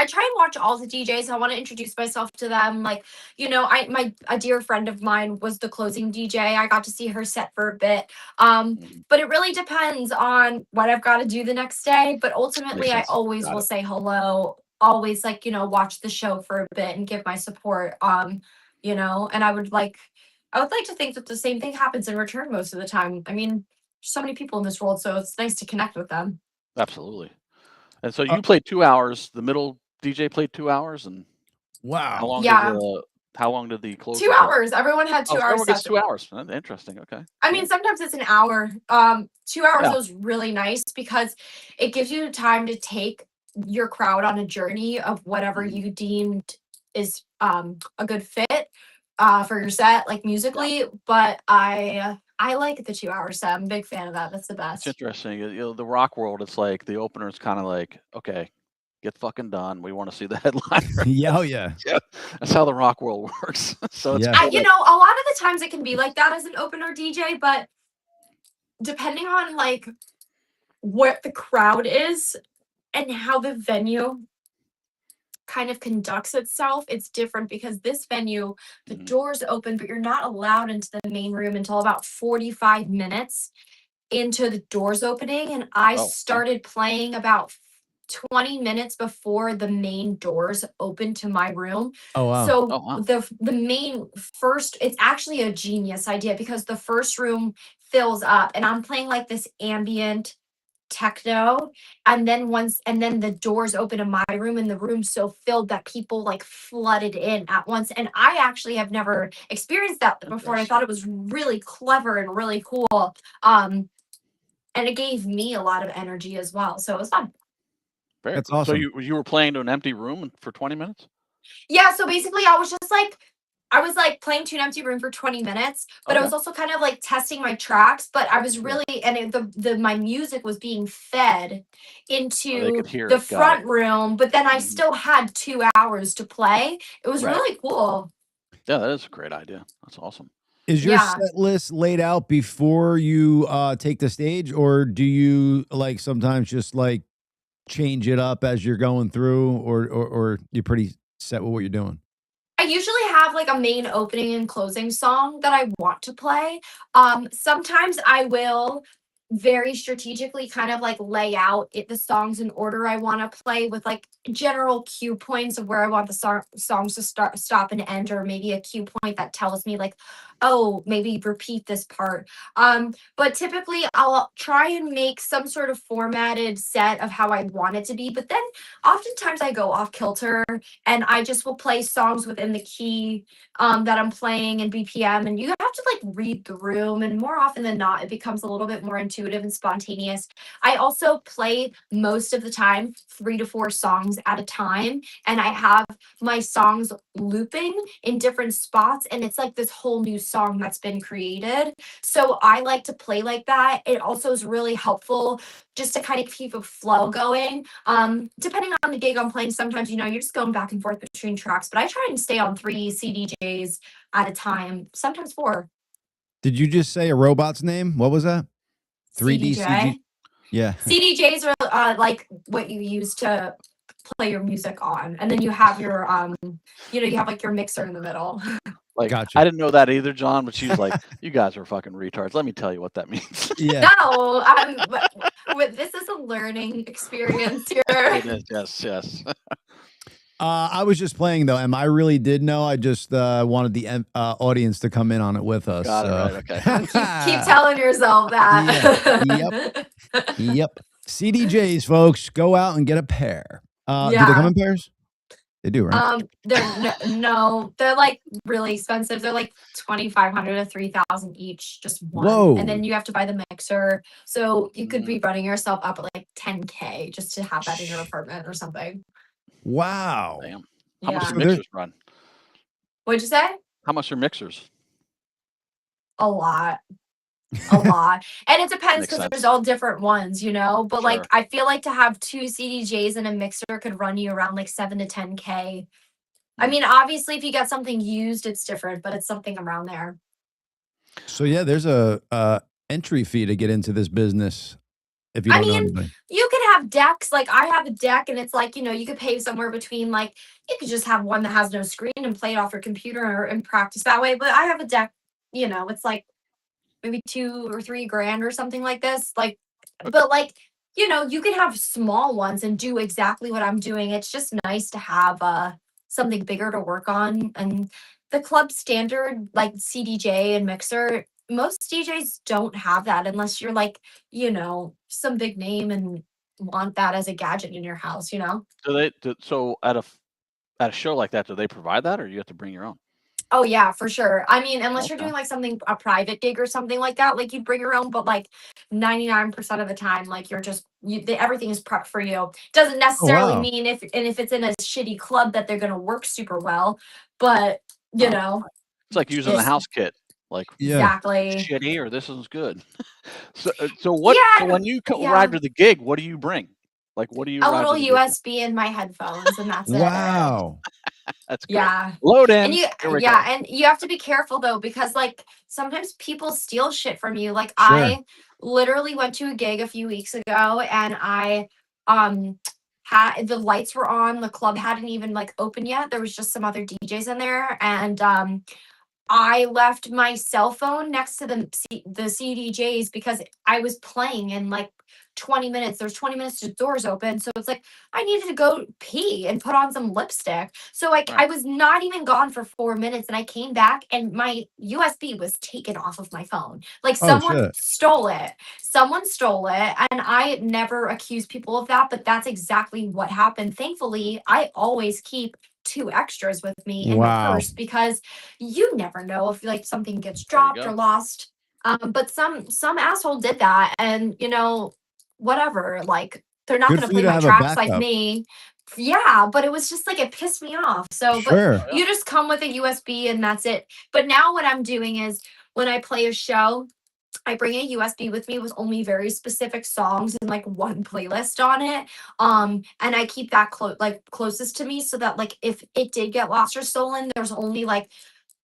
try and watch all the DJs. I want to introduce myself to them. Like, a dear friend of mine was the closing DJ. I got to see her set for a bit. But it really depends on what I've got to do the next day. But ultimately, I always will say hello. Always watch the show for a bit and give my support. And I would like to think that the same thing happens in return most of the time. I mean, there's so many people in this world, so it's nice to connect with them. Absolutely. And so you played 2 hours. The middle DJ played 2 hours, and wow. How long did the close? 2 hours. Everyone had 2 hours. Everyone gets 2 hours. Interesting. Okay. I mean, sometimes it's an hour. 2 hours was really nice because it gives you time to take your crowd on a journey of whatever you deemed is a good fit for your set, like musically. But I like the 2-hour set. I'm a big fan of that. That's the best. It's interesting. The rock world, it's like the opener is kind of like, okay, get fucking done. We want to see the headliner. Yeah, yeah. That's how the rock world works. So it's a lot of the times it can be like that as an opener DJ, but depending on like what the crowd is and how the venue kind of conducts itself, it's different because this venue, the doors open, but you're not allowed into the main room until about 45 minutes into the doors opening. And I started playing about 20 minutes before the main doors opened to my room. Oh, wow. So the main first, it's actually a genius idea because the first room fills up and I'm playing like this ambient techno, and then the doors open in my room and the room's so filled that people like flooded in at once. And I actually have never experienced that before, and I thought it was really clever and really cool. And it gave me a lot of energy as well, so it was fun. That's awesome. So you were playing to an empty room for 20 minutes? Yeah, so basically I was playing to an empty room for 20 minutes, but I was also kind of like testing my tracks, but I was really, and my music was being fed into the front room, but then I still had 2 hours to play. It was really cool. Yeah, that is a great idea. That's awesome. Is your set list laid out before you take the stage, or do you like sometimes just like change it up as you're going through, or you're pretty set with what you're doing? I usually have like a main opening and closing song that I want to play. Sometimes I will very strategically kind of like lay out the songs in order I want to play with like general cue points of where I want the songs to stop and end, or maybe a cue point that tells me like, oh, maybe repeat this part. But typically I'll try and make some sort of formatted set of how I want it to be. But then oftentimes I go off kilter and I just will play songs within the key that I'm playing and BPM. And you have to like read the room. And more often than not, it becomes a little bit more intuitive and spontaneous. I also play most of the time 3 to 4 songs at a time. And I have my songs looping in different spots. And it's like this whole new song that's been created. So I like to play like that. It also is really helpful just to kind of keep a flow going. Depending on the gig I'm playing, sometimes, you're just going back and forth between tracks, but I try and stay on 3 CDJs at a time, sometimes 4. Did you just say a robot's name? What was that? 3D CDJ? Yeah. CDJs are like what you use to play your music on. And then you have your, you have like your mixer in the middle. Like, gotcha. I didn't know that either, John, but she's like, you guys are fucking retards. Let me tell you what that means. Yeah. No, this is a learning experience here. It is, yes. I was just playing, though, and I really did know. I just wanted the audience to come in on it with us. Got it, right, okay. keep telling yourself that. Yep. CDJs, folks, go out and get a pair. Do they come in pairs? They do, right? They're like really expensive. They're like $2,500 to $3,000 each, just one. Whoa. And then you have to buy the mixer. So you could be running yourself up at like $10K just to have that in your apartment or something. Wow. Damn. How much do mixers run? What'd you say? How much are mixers? A lot. And it depends because there's all different ones, but like I feel like to have 2 CDJs and a mixer could run you around like 7 to 10K. I mean, obviously if you get something used, it's different, but it's something around there. So yeah, there's a entry fee to get into this business. If you don't know anybody. You could have decks. Like I have a deck and it's like, you could pay somewhere between like, you could just have one that has no screen and play it off your computer and practice that way. But I have a deck, it's like maybe $2 or $3 grand or something like this. Like, but like, you can have small ones and do exactly what I'm doing. It's just nice to have something bigger to work on. And the club standard, like CDJ and mixer, most DJs don't have that unless you're like, some big name and want that as a gadget in your house, So at a show like that, do they provide that or you have to bring your own? Oh yeah, for sure. I mean, unless you're doing like something, a private gig or something like that, like you bring your own, but like 99% of the time, like you're just everything is prepped for you. Doesn't necessarily mean if it's in a shitty club that they're gonna work super well, but you know, it's like using the house kit. Like exactly shitty or this is good. so what? Yeah, so when you ride to the gig, what do you bring? Like, what do you? A little USB in my headphones, and that's it. Wow. That's great. Yeah. Load in. And and you have to be careful though, because like sometimes people steal shit from you. Like Sure. I literally went to a gig a few weeks ago, and I had the lights were on, the club hadn't even like opened yet. There was just some other DJs in there, and I left my cell phone next to the CDJs because I was playing in like 20 minutes. There's 20 minutes to doors open. So it's like I needed to go pee and put on some lipstick. So like I was not even gone for 4 minutes, and I came back and my USB was taken off of my phone. Like someone stole it. Someone stole it. And I never accuse people of that, but that's exactly what happened. Thankfully, I always keep 2 extras with me in my purse, because you never know if like something gets dropped or lost. But some asshole did that, and you know, whatever. Like they're not going to play my tracks like me. Yeah, but it was just like it pissed me off. So, but you just come with a USB and that's it. But now what I'm doing is when I play a show, I bring a USB with me with only very specific songs and like one playlist on it. And I keep that closest to me, so that like if it did get lost or stolen, there's only like,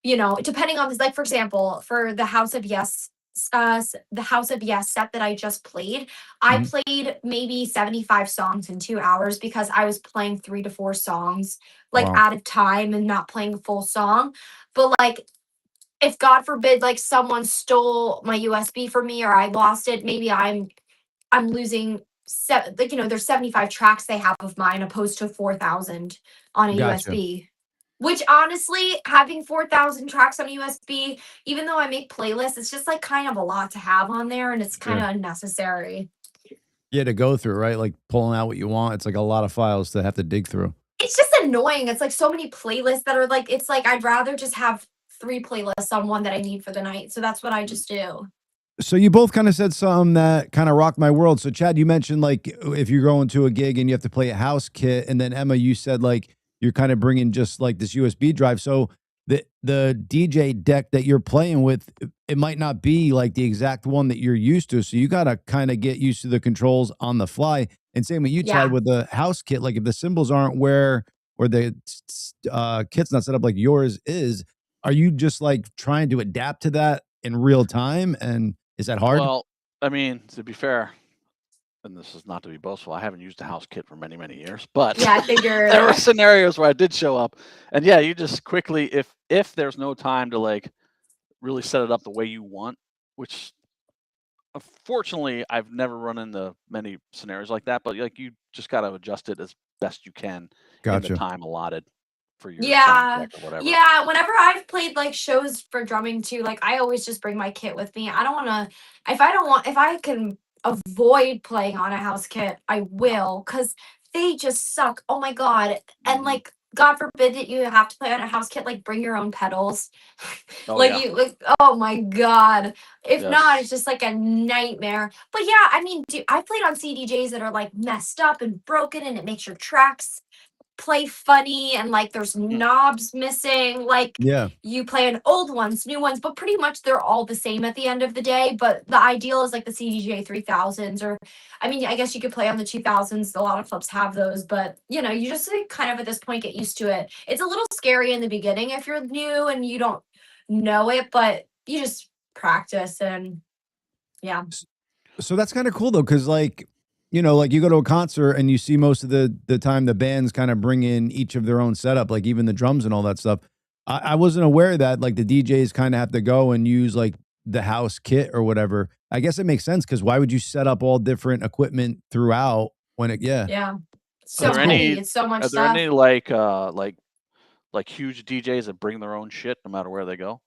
you know, depending on this, like for example, for the House of Yes set that I just played, I played maybe 75 songs in 2 hours because I was playing 3 to 4 songs like at a time and not playing a full song. But like if God forbid like someone stole my USB from me or I lost it, maybe I'm losing like, you know, there's 75 tracks they have of mine opposed to 4,000 on a USB. Which honestly, having 4,000 tracks on a USB, even though I make playlists, it's just like kind of a lot to have on there, and it's kind of unnecessary. Yeah, to go through, right? Like pulling out what you want. It's like a lot of files to have to dig through. It's just annoying. It's like so many playlists that are like, it's like I'd rather just have 3 playlists on one that I need for the night. So that's what I just do. So you both kind of said something that kind of rocked my world. So Chad, you mentioned like if you're going to a gig and you have to play a house kit, and then Emma, you said like you're kind of bringing just like this USB drive. So the DJ deck that you're playing with, it might not be like the exact one that you're used to. So you got to kind of get used to the controls on the fly. And same with you, Chad, with the house kit. Like if the cymbals aren't where, or the kit's not set up like yours is, are you just like trying to adapt to that in real time? And is that hard? Well, I mean, to be fair, and this is not to be boastful, I haven't used a house kit for many, many years, but yeah, I figure there were scenarios where I did show up, and yeah, you just quickly, if there's no time to like really set it up the way you want, which unfortunately I've never run into many scenarios like that, but like you just got to adjust it as best you can in the time allotted for your sound check or whatever. Yeah, whenever I've played like shows for drumming too, like I always just bring my kit with me. I don't want to, if I can avoid playing on a house kit, I will, because they just suck. Oh my God. And like, God forbid that you have to play on a house kit, like bring your own pedals. Oh my God. If not, it's just like a nightmare. But yeah, I mean, I played on CDJs that are like messed up and broken, and it makes your tracks play funny, and like there's knobs missing. Like you play an old ones, new ones, but pretty much they're all the same at the end of the day. But the ideal is like the CDJ 3000s, or I mean, I guess you could play on the 2000s. A lot of clubs have those, but you know, you just like kind of at this point get used to it. It's a little scary in the beginning if you're new and you don't know it, but you just practice. And yeah. So that's kind of cool though, because like, you know, like you go to a concert and you see most of the time the bands kind of bring in each of their own setup, like even the drums and all that stuff. I wasn't aware that like the DJs kind of have to go and use like the house kit or whatever. I guess it makes sense, because why would you set up all different equipment throughout when it so many, it's so much stuff. Are there any like huge DJs that bring their own shit no matter where they go?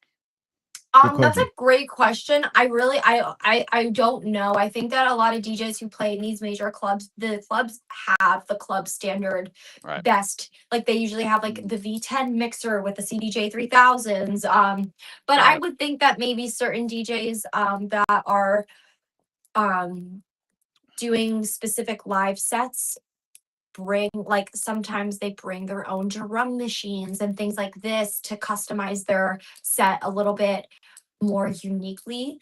That's a great question. I don't know. I think that a lot of DJs who play in these major clubs, the clubs have the club standard best. Like they usually have like the V10 mixer with the CDJ 3000s. But I would think that maybe certain DJs that are doing specific live sets sometimes they bring their own drum machines and things like this to customize their set a little bit more uniquely.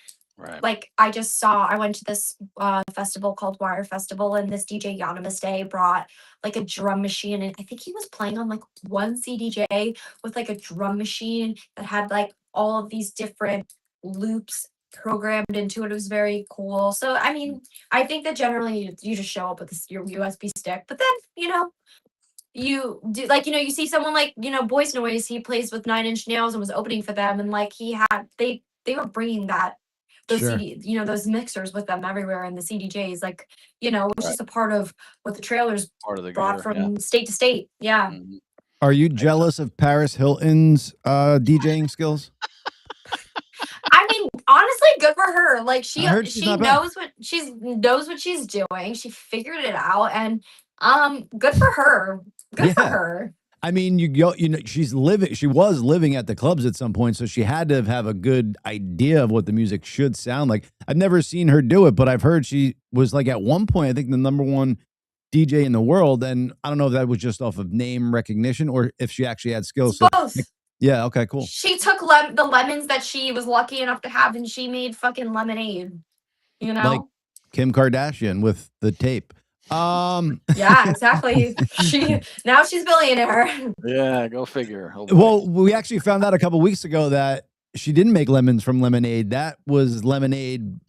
Like I went to this festival called Wire Festival, and this DJ Yanamaste brought like a drum machine, and I think he was playing on like one CDJ with like a drum machine that had like all of these different loops programmed into it. It was very cool. So I mean, I think that generally you just show up with your USB stick, but then you do you see someone like Boys Noise. He plays with 9 Inch Nails and was opening for them, and like they were bringing those those mixers with them everywhere in the CDJs, which is a part of what the trailers brought from state to state. Yeah. Are you jealous of Paris Hilton's DJing skills? I mean, honestly, good for her. Like she knows what she's doing. She figured it out, and good for her. Good for her. I mean, she was living at the clubs at some point, so she had to have a good idea of what the music should sound like. I've never seen her do it, but I've heard she was like at one point, I think the #1 DJ in the world, and I don't know if that was just off of name recognition or if she actually had skills. Both. Yeah, okay, cool. She took the lemons that she was lucky enough to have, and she made fucking lemonade. Like Kim Kardashian with the tape. Yeah, exactly. Now she's billionaire. Yeah, go figure. Well, we actually found out a couple weeks ago that she didn't make lemons from lemonade. That was lemonade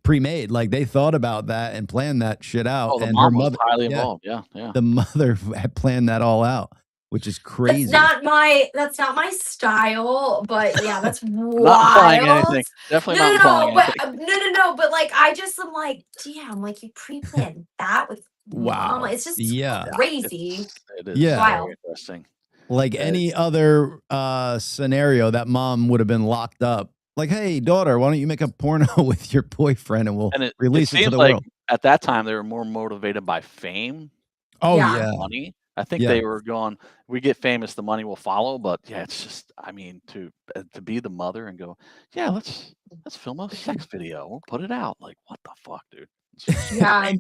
pre-made. Like they thought about that and planned that shit out. Oh, the and mom her was mother highly involved. Yeah. The mother had planned that all out, which is crazy. That's not my style, but yeah, that's wild. Not implying anything. Definitely not implying anything. No, but like I just am like, damn, like you pre-planned that with mama. It's just crazy. It is very interesting. Like any other scenario, that mom would have been locked up. Like, hey, daughter, why don't you make a porno with your boyfriend and we'll release it to the world? At that time, they were more motivated by fame. Oh, yeah. Money. I think they were going, we get famous, the money will follow. But yeah, it's just, I mean, to be the mother and go, yeah, let's film a sex video. We'll put it out. Like, what the fuck, dude? Yeah.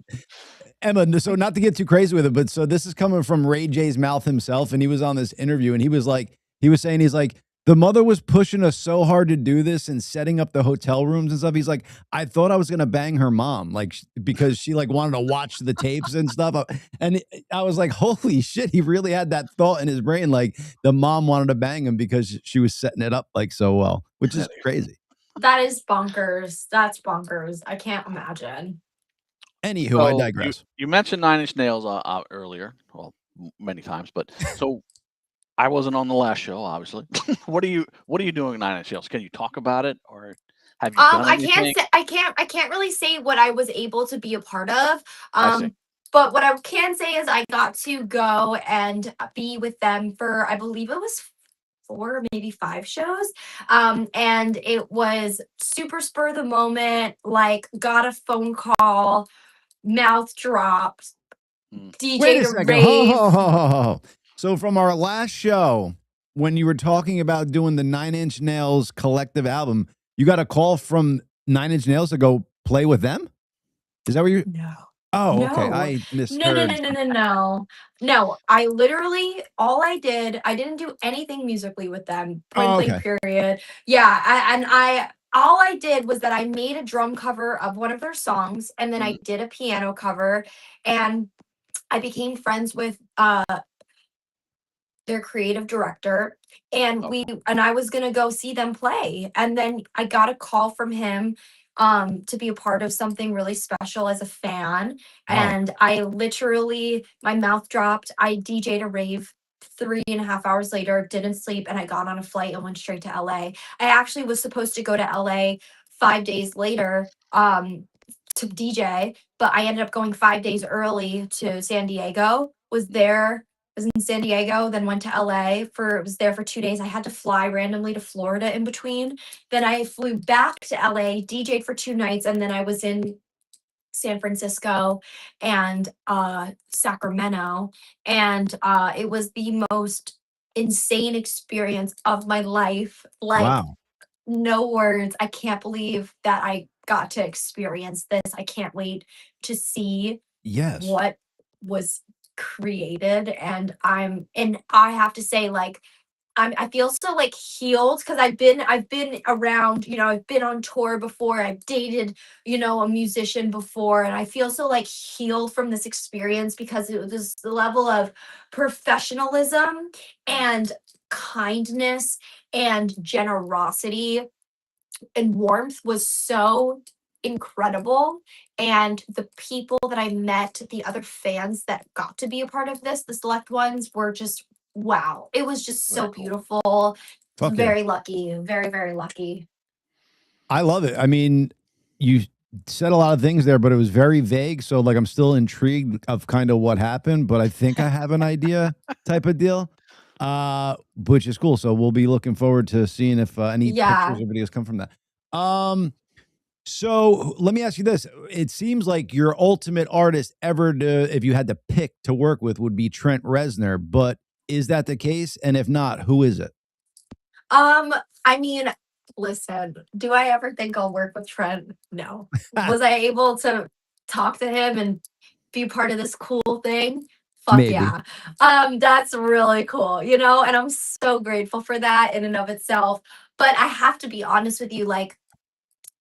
Emma, so not to get too crazy with it, but so this is coming from Ray J's mouth himself. And he was on this interview and he was saying, the mother was pushing us so hard to do this and setting up the hotel rooms and stuff. He's like, I thought I was going to bang her mom, like, because she like wanted to watch the tapes and stuff. And I was like, holy shit. He really had that thought in his brain. Like the mom wanted to bang him because she was setting it up like so well, which is crazy. That is bonkers. That's bonkers. I can't imagine. Anywho, I digress. You mentioned 9 Inch Nails earlier. Well, many times, but so I wasn't on the last show, obviously. What are you doing at 9 Inch Nails? Can you talk about it, or have you done anything? I can't really say what I was able to be a part of. But what I can say is I got to go and be with them for, I believe it was 4, maybe 5 shows. And it was super spur of the moment, like got a phone call, mouth dropped, DJ Wait a to second. rave. So from our last show, when you were talking about doing the 9 Inch Nails collective album, you got a call from 9 Inch Nails to go play with them? Is that what you? No. Oh, okay. I misheard. No. I literally, I didn't do anything musically with them. Point blank, period. Yeah. All I did was that I made a drum cover of one of their songs, and then I did a piano cover, and I became friends with their creative director, and I was gonna go see them play, and then I got a call from him to be a part of something really special as a fan. And I literally, my mouth dropped. I DJ'd a rave 3.5 hours later, didn't sleep, and I got on a flight and went straight to LA. I actually was supposed to go to LA 5 days later to DJ, but I ended up going 5 days early to San Diego, was there was in San Diego, then went to LA was there for 2 days. I had to fly randomly to Florida in between. Then I flew back to LA, DJ'd for 2 nights, and then I was in San Francisco and Sacramento. And it was the most insane experience of my life. Like, wow. No words. I can't believe that I got to experience this. I can't wait to see what was created. And I have to say, like, I feel so like healed because I've been around, I've been on tour before, I've dated, a musician before, and I feel so like healed from this experience because it was the level of professionalism and kindness and generosity and warmth was so incredible. And the people that I met, the other fans that got to be a part of this, the select ones, were just wow. It was just so beautiful. Very lucky. Very, very lucky. I love it. I mean, you said a lot of things there, but it was very vague. So, like, I'm still intrigued of kind of what happened, but I think I have an idea type of deal, which is cool. So we'll be looking forward to seeing if any pictures or videos come from that. So let me ask you this. It seems like your ultimate artist ever if you had to pick to work with, would be Trent Reznor, but is that the case? And if not, who is it? I mean, listen, do I ever think I'll work with Trent? No. Was I able to talk to him and be part of this cool thing? Fuck Maybe. yeah. That's really cool, and I'm so grateful for that in and of itself. But I have to be honest with you, like,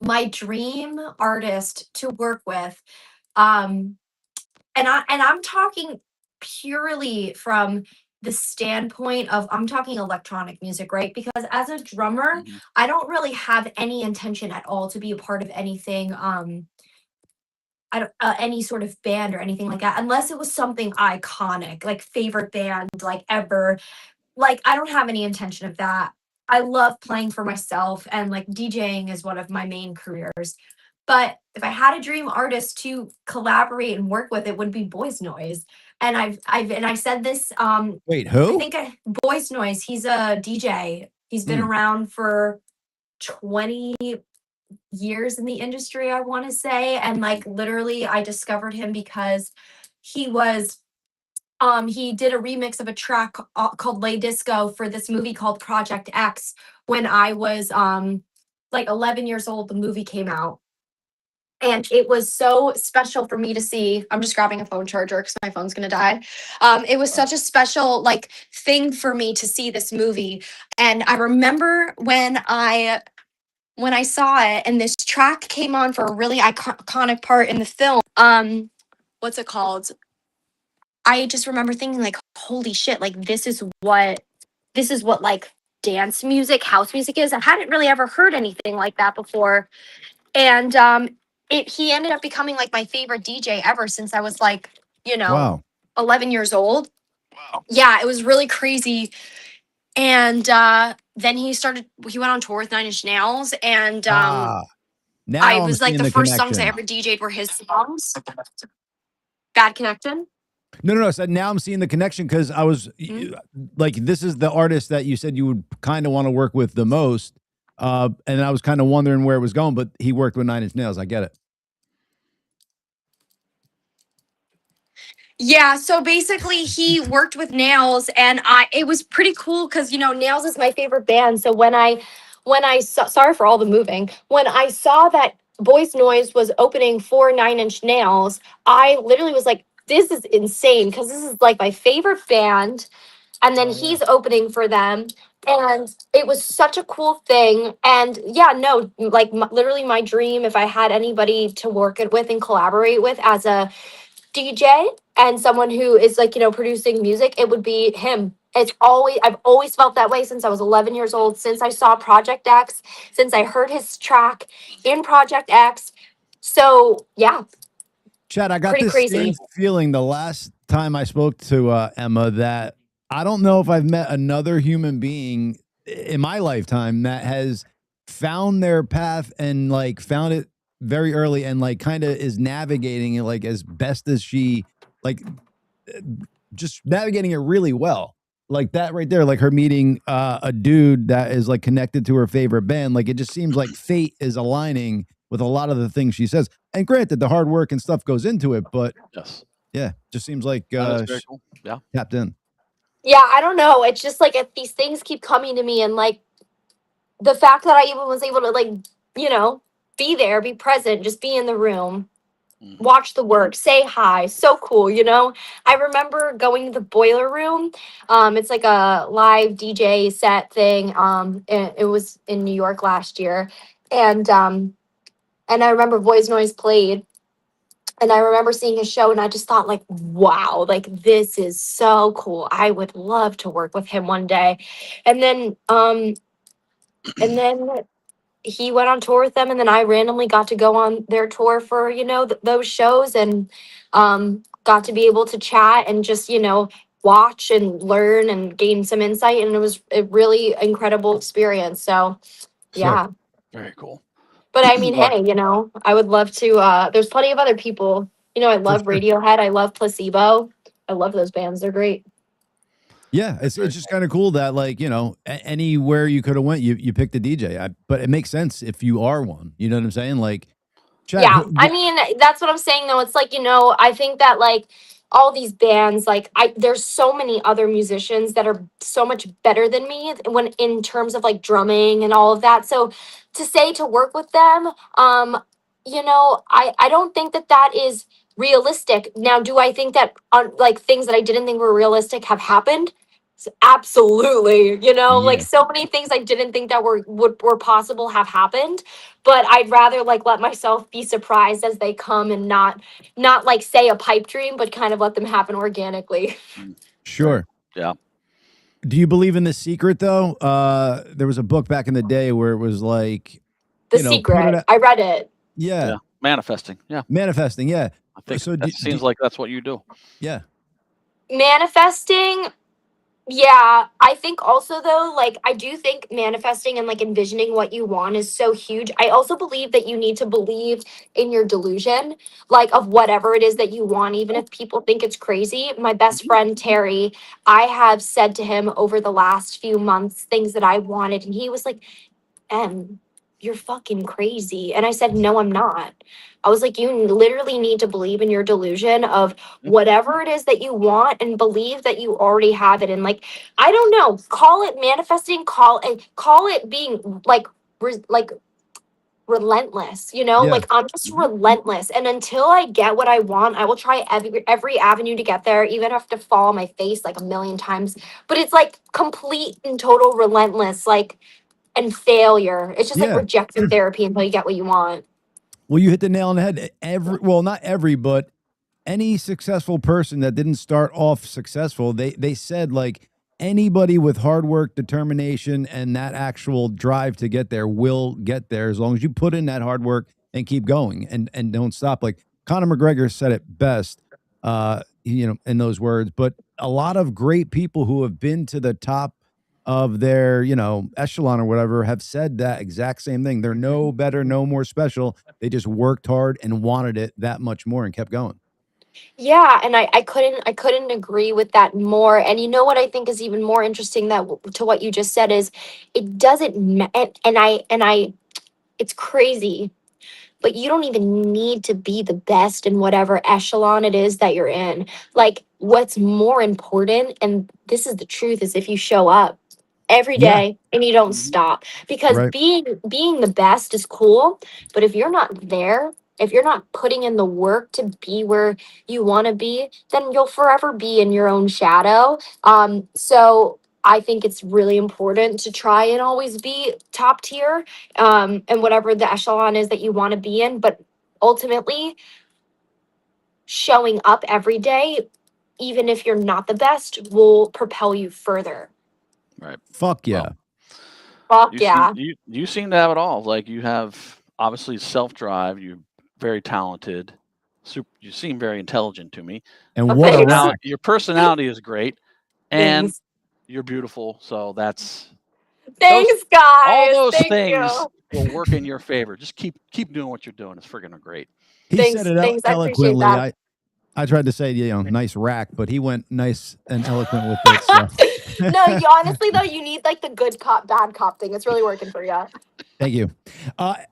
my dream artist to work with, and I'm talking purely from the standpoint of I'm talking electronic music, right? Because as a drummer, I don't really have any intention at all to be a part of anything, I don't any sort of band or anything like that, unless it was something iconic, like favorite band, like ever. Like, I don't have any intention of that. I love playing for myself, and like DJing is one of my main careers. But if I had a dream artist to collaborate and work with, it would be Boys Noise. And I said this, Wait, I who? think Boys Noise, he's a DJ. He's been around for 20 years in the industry, I want to say. And like literally I discovered him because he did a remix of a track called Lay Disco for this movie called Project X. When I was like 11 years old, the movie came out. And it was so special for me to see. I'm just grabbing a phone charger because my phone's gonna die. It was such a special like thing for me to see this movie. And I remember when I saw it and this track came on for a really iconic part in the film. What's it called? I just remember thinking like, holy shit, like this is what like dance music, house music is. I hadn't really ever heard anything like that before. And he ended up becoming like my favorite DJ ever since I was like, Wow. 11 years old. Wow. Yeah, it was really crazy. And then he went on tour with 9 Inch Nails, and Now I was like, seeing the first songs I connection. ever DJ'd were his songs. Bad connection? No. So now I'm seeing the connection because I was like, this is the artist that you said you would kind of want to work with the most. And I was kind of wondering where it was going, but he worked with 9 Inch Nails. I get it. Yeah, so basically he worked with Nails, and it was pretty cool because Nails is my favorite band. So when I saw, sorry for all the moving, when I saw that Boys Noise was opening for 9 Inch Nails, I literally was like, this is insane because this is like my favorite band. And then he's opening for them. And it was such a cool thing. And yeah, no, like literally my dream, if I had anybody to work it with and collaborate with as a DJ and someone who is like, producing music, it would be him. I've always felt that way since I was 11 years old, since I saw Project X, since I heard his track in Project X. So yeah. Chad, I got this same feeling the last time I spoke to Emma that I don't know if I've met another human being in my lifetime that has found their path and like found it very early and like kind of is navigating it like as best as she like just navigating it really well. Like that right there, like her meeting a dude that is like connected to her favorite band. Like it just seems like fate is aligning with a lot of the things she says. And granted, the hard work and stuff goes into it, but yes, yeah, just seems like very cool. Yeah, tapped in. Yeah, I don't know. It's just like if these things keep coming to me, and like the fact that I even was able to like, you know, be there, be present, just be in the room, watch the work, say hi, so cool, you know. I remember going to the Boiler Room. It's like a live DJ set thing. It was in New York last year, and I remember Voice Noise played. And I remember seeing his show, and I just thought, like, wow, like this is so cool. I would love to work with him one day. And then and then he went on tour with them, and then I randomly got to go on their tour for, you know, those shows, and got to be able to chat and just, you know, watch and learn and gain some insight, and it was a really incredible experience. So yeah. Very cool. But I mean, hey, you know, I would love to there's plenty of other people. You know, I love Radiohead, I love Placebo. I love those bands. They're great. Yeah, it's just kind of cool that, like, you know, anywhere you could have went, you picked a DJ. But it makes sense if you are one. You know what I'm saying? Like, Chad, yeah, I mean, that's what I'm saying though. It's like, you know, I think that like all these bands, like there's so many other musicians that are so much better than me when in terms of like drumming and all of that. So to work with them, you know, I don't think that is realistic. Now, do I think that like things that I didn't think were realistic have happened? Absolutely, you know, like so many things I didn't think that were possible have happened, but I'd rather like let myself be surprised as they come and not like say a pipe dream, but kind of let them happen organically. Sure. Yeah. Do you believe in The Secret though? There was a book back in the day where it was like The Secret. I read it. Yeah. Manifesting. Yeah. Manifesting. Yeah. I think so. It seems like that's what you do. Yeah. Manifesting. Yeah, I think also though, like I do think manifesting and like envisioning what you want is so huge. I also believe that you need to believe in your delusion, like of whatever it is that you want, even if people think it's crazy. My best friend Terry, I have said to him over the last few months things that I wanted, and he was like, you're fucking crazy. And I said, no, I'm not. I was like, you literally need to believe in your delusion of whatever it is that you want and believe that you already have it. And like, I don't know, call it manifesting, call it being like relentless, you know, like I'm just relentless. And until I get what I want, I will try every avenue to get there, even if I have to fall on my face like a million times. But it's like complete and total relentless, like, and failure. It's just like rejection therapy until you get what you want. Well, you hit the nail on the head. Not every, but any successful person that didn't start off successful, they said like anybody with hard work, determination, and that actual drive to get there will get there as long as you put in that hard work and keep going and don't stop. Like Conor McGregor said it best, you know, in those words. But a lot of great people who have been to the top of their, you know, echelon or whatever have said that exact same thing. They're no better, no more special. They just worked hard and wanted it that much more and kept going. Yeah, and I couldn't agree with that more. And you know what I think is even more interesting that to what you just said is it doesn't and I it's crazy, but you don't even need to be the best in whatever echelon it is that you're in. Like what's more important, and this is the truth, is if you show up every day and you don't stop. Because being the best is cool, but if you're not there, if you're not putting in the work to be where you want to be, then you'll forever be in your own shadow. So I think it's really important to try and always be top tier, and whatever the echelon is that you want to be in. But ultimately, showing up every day, even if you're not the best, will propel you further. Right. Fuck yeah. Fuck yeah. You seem to have it all. Like you have obviously self-drive. You're very talented. You seem very intelligent to me. And your personality is great, and you're beautiful. So that's thanks, guys. All those things will work in your favor. Just keep doing what you're doing. It's friggin' great. He said it eloquently. I tried to say, nice rack, but he went nice and eloquent with it. So. No, honestly though, you need like the good cop, bad cop thing. It's really working for you. Thank you.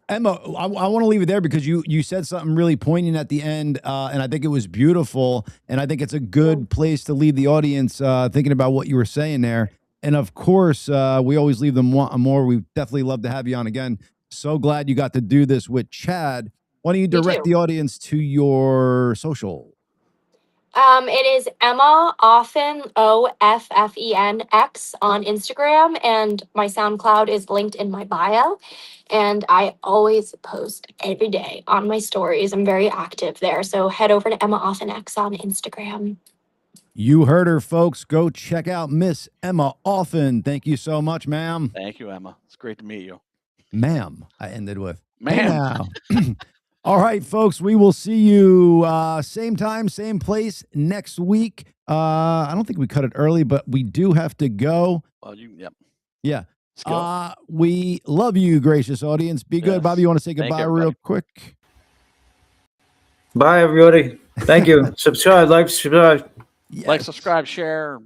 Emma, I want to leave it there because you said something really poignant at the end, and I think it was beautiful, and I think it's a good place to leave the audience thinking about what you were saying there. And of course, we always leave them wanting more. We definitely love to have you on again. So glad you got to do this with Chad. Why don't you direct the audience to your social? It is Emma Offen, OFFENX on Instagram, and my SoundCloud is linked in my bio. And I always post every day on my stories. I'm very active there. So head over to Emma Offenx on Instagram. You heard her, folks. Go check out Miss Emma Offen. Thank you so much, ma'am. Thank you, Emma. It's great to meet you. Ma'am, I ended with. Ma'am. All right, folks, we will see you same time, same place next week. I don't think we cut it early, but we do have to go. Yeah. We love you, gracious audience. Be good. Bobby, you want to say goodbye real quick? Bye, everybody. Thank you. Subscribe, like, subscribe. Like, subscribe, share.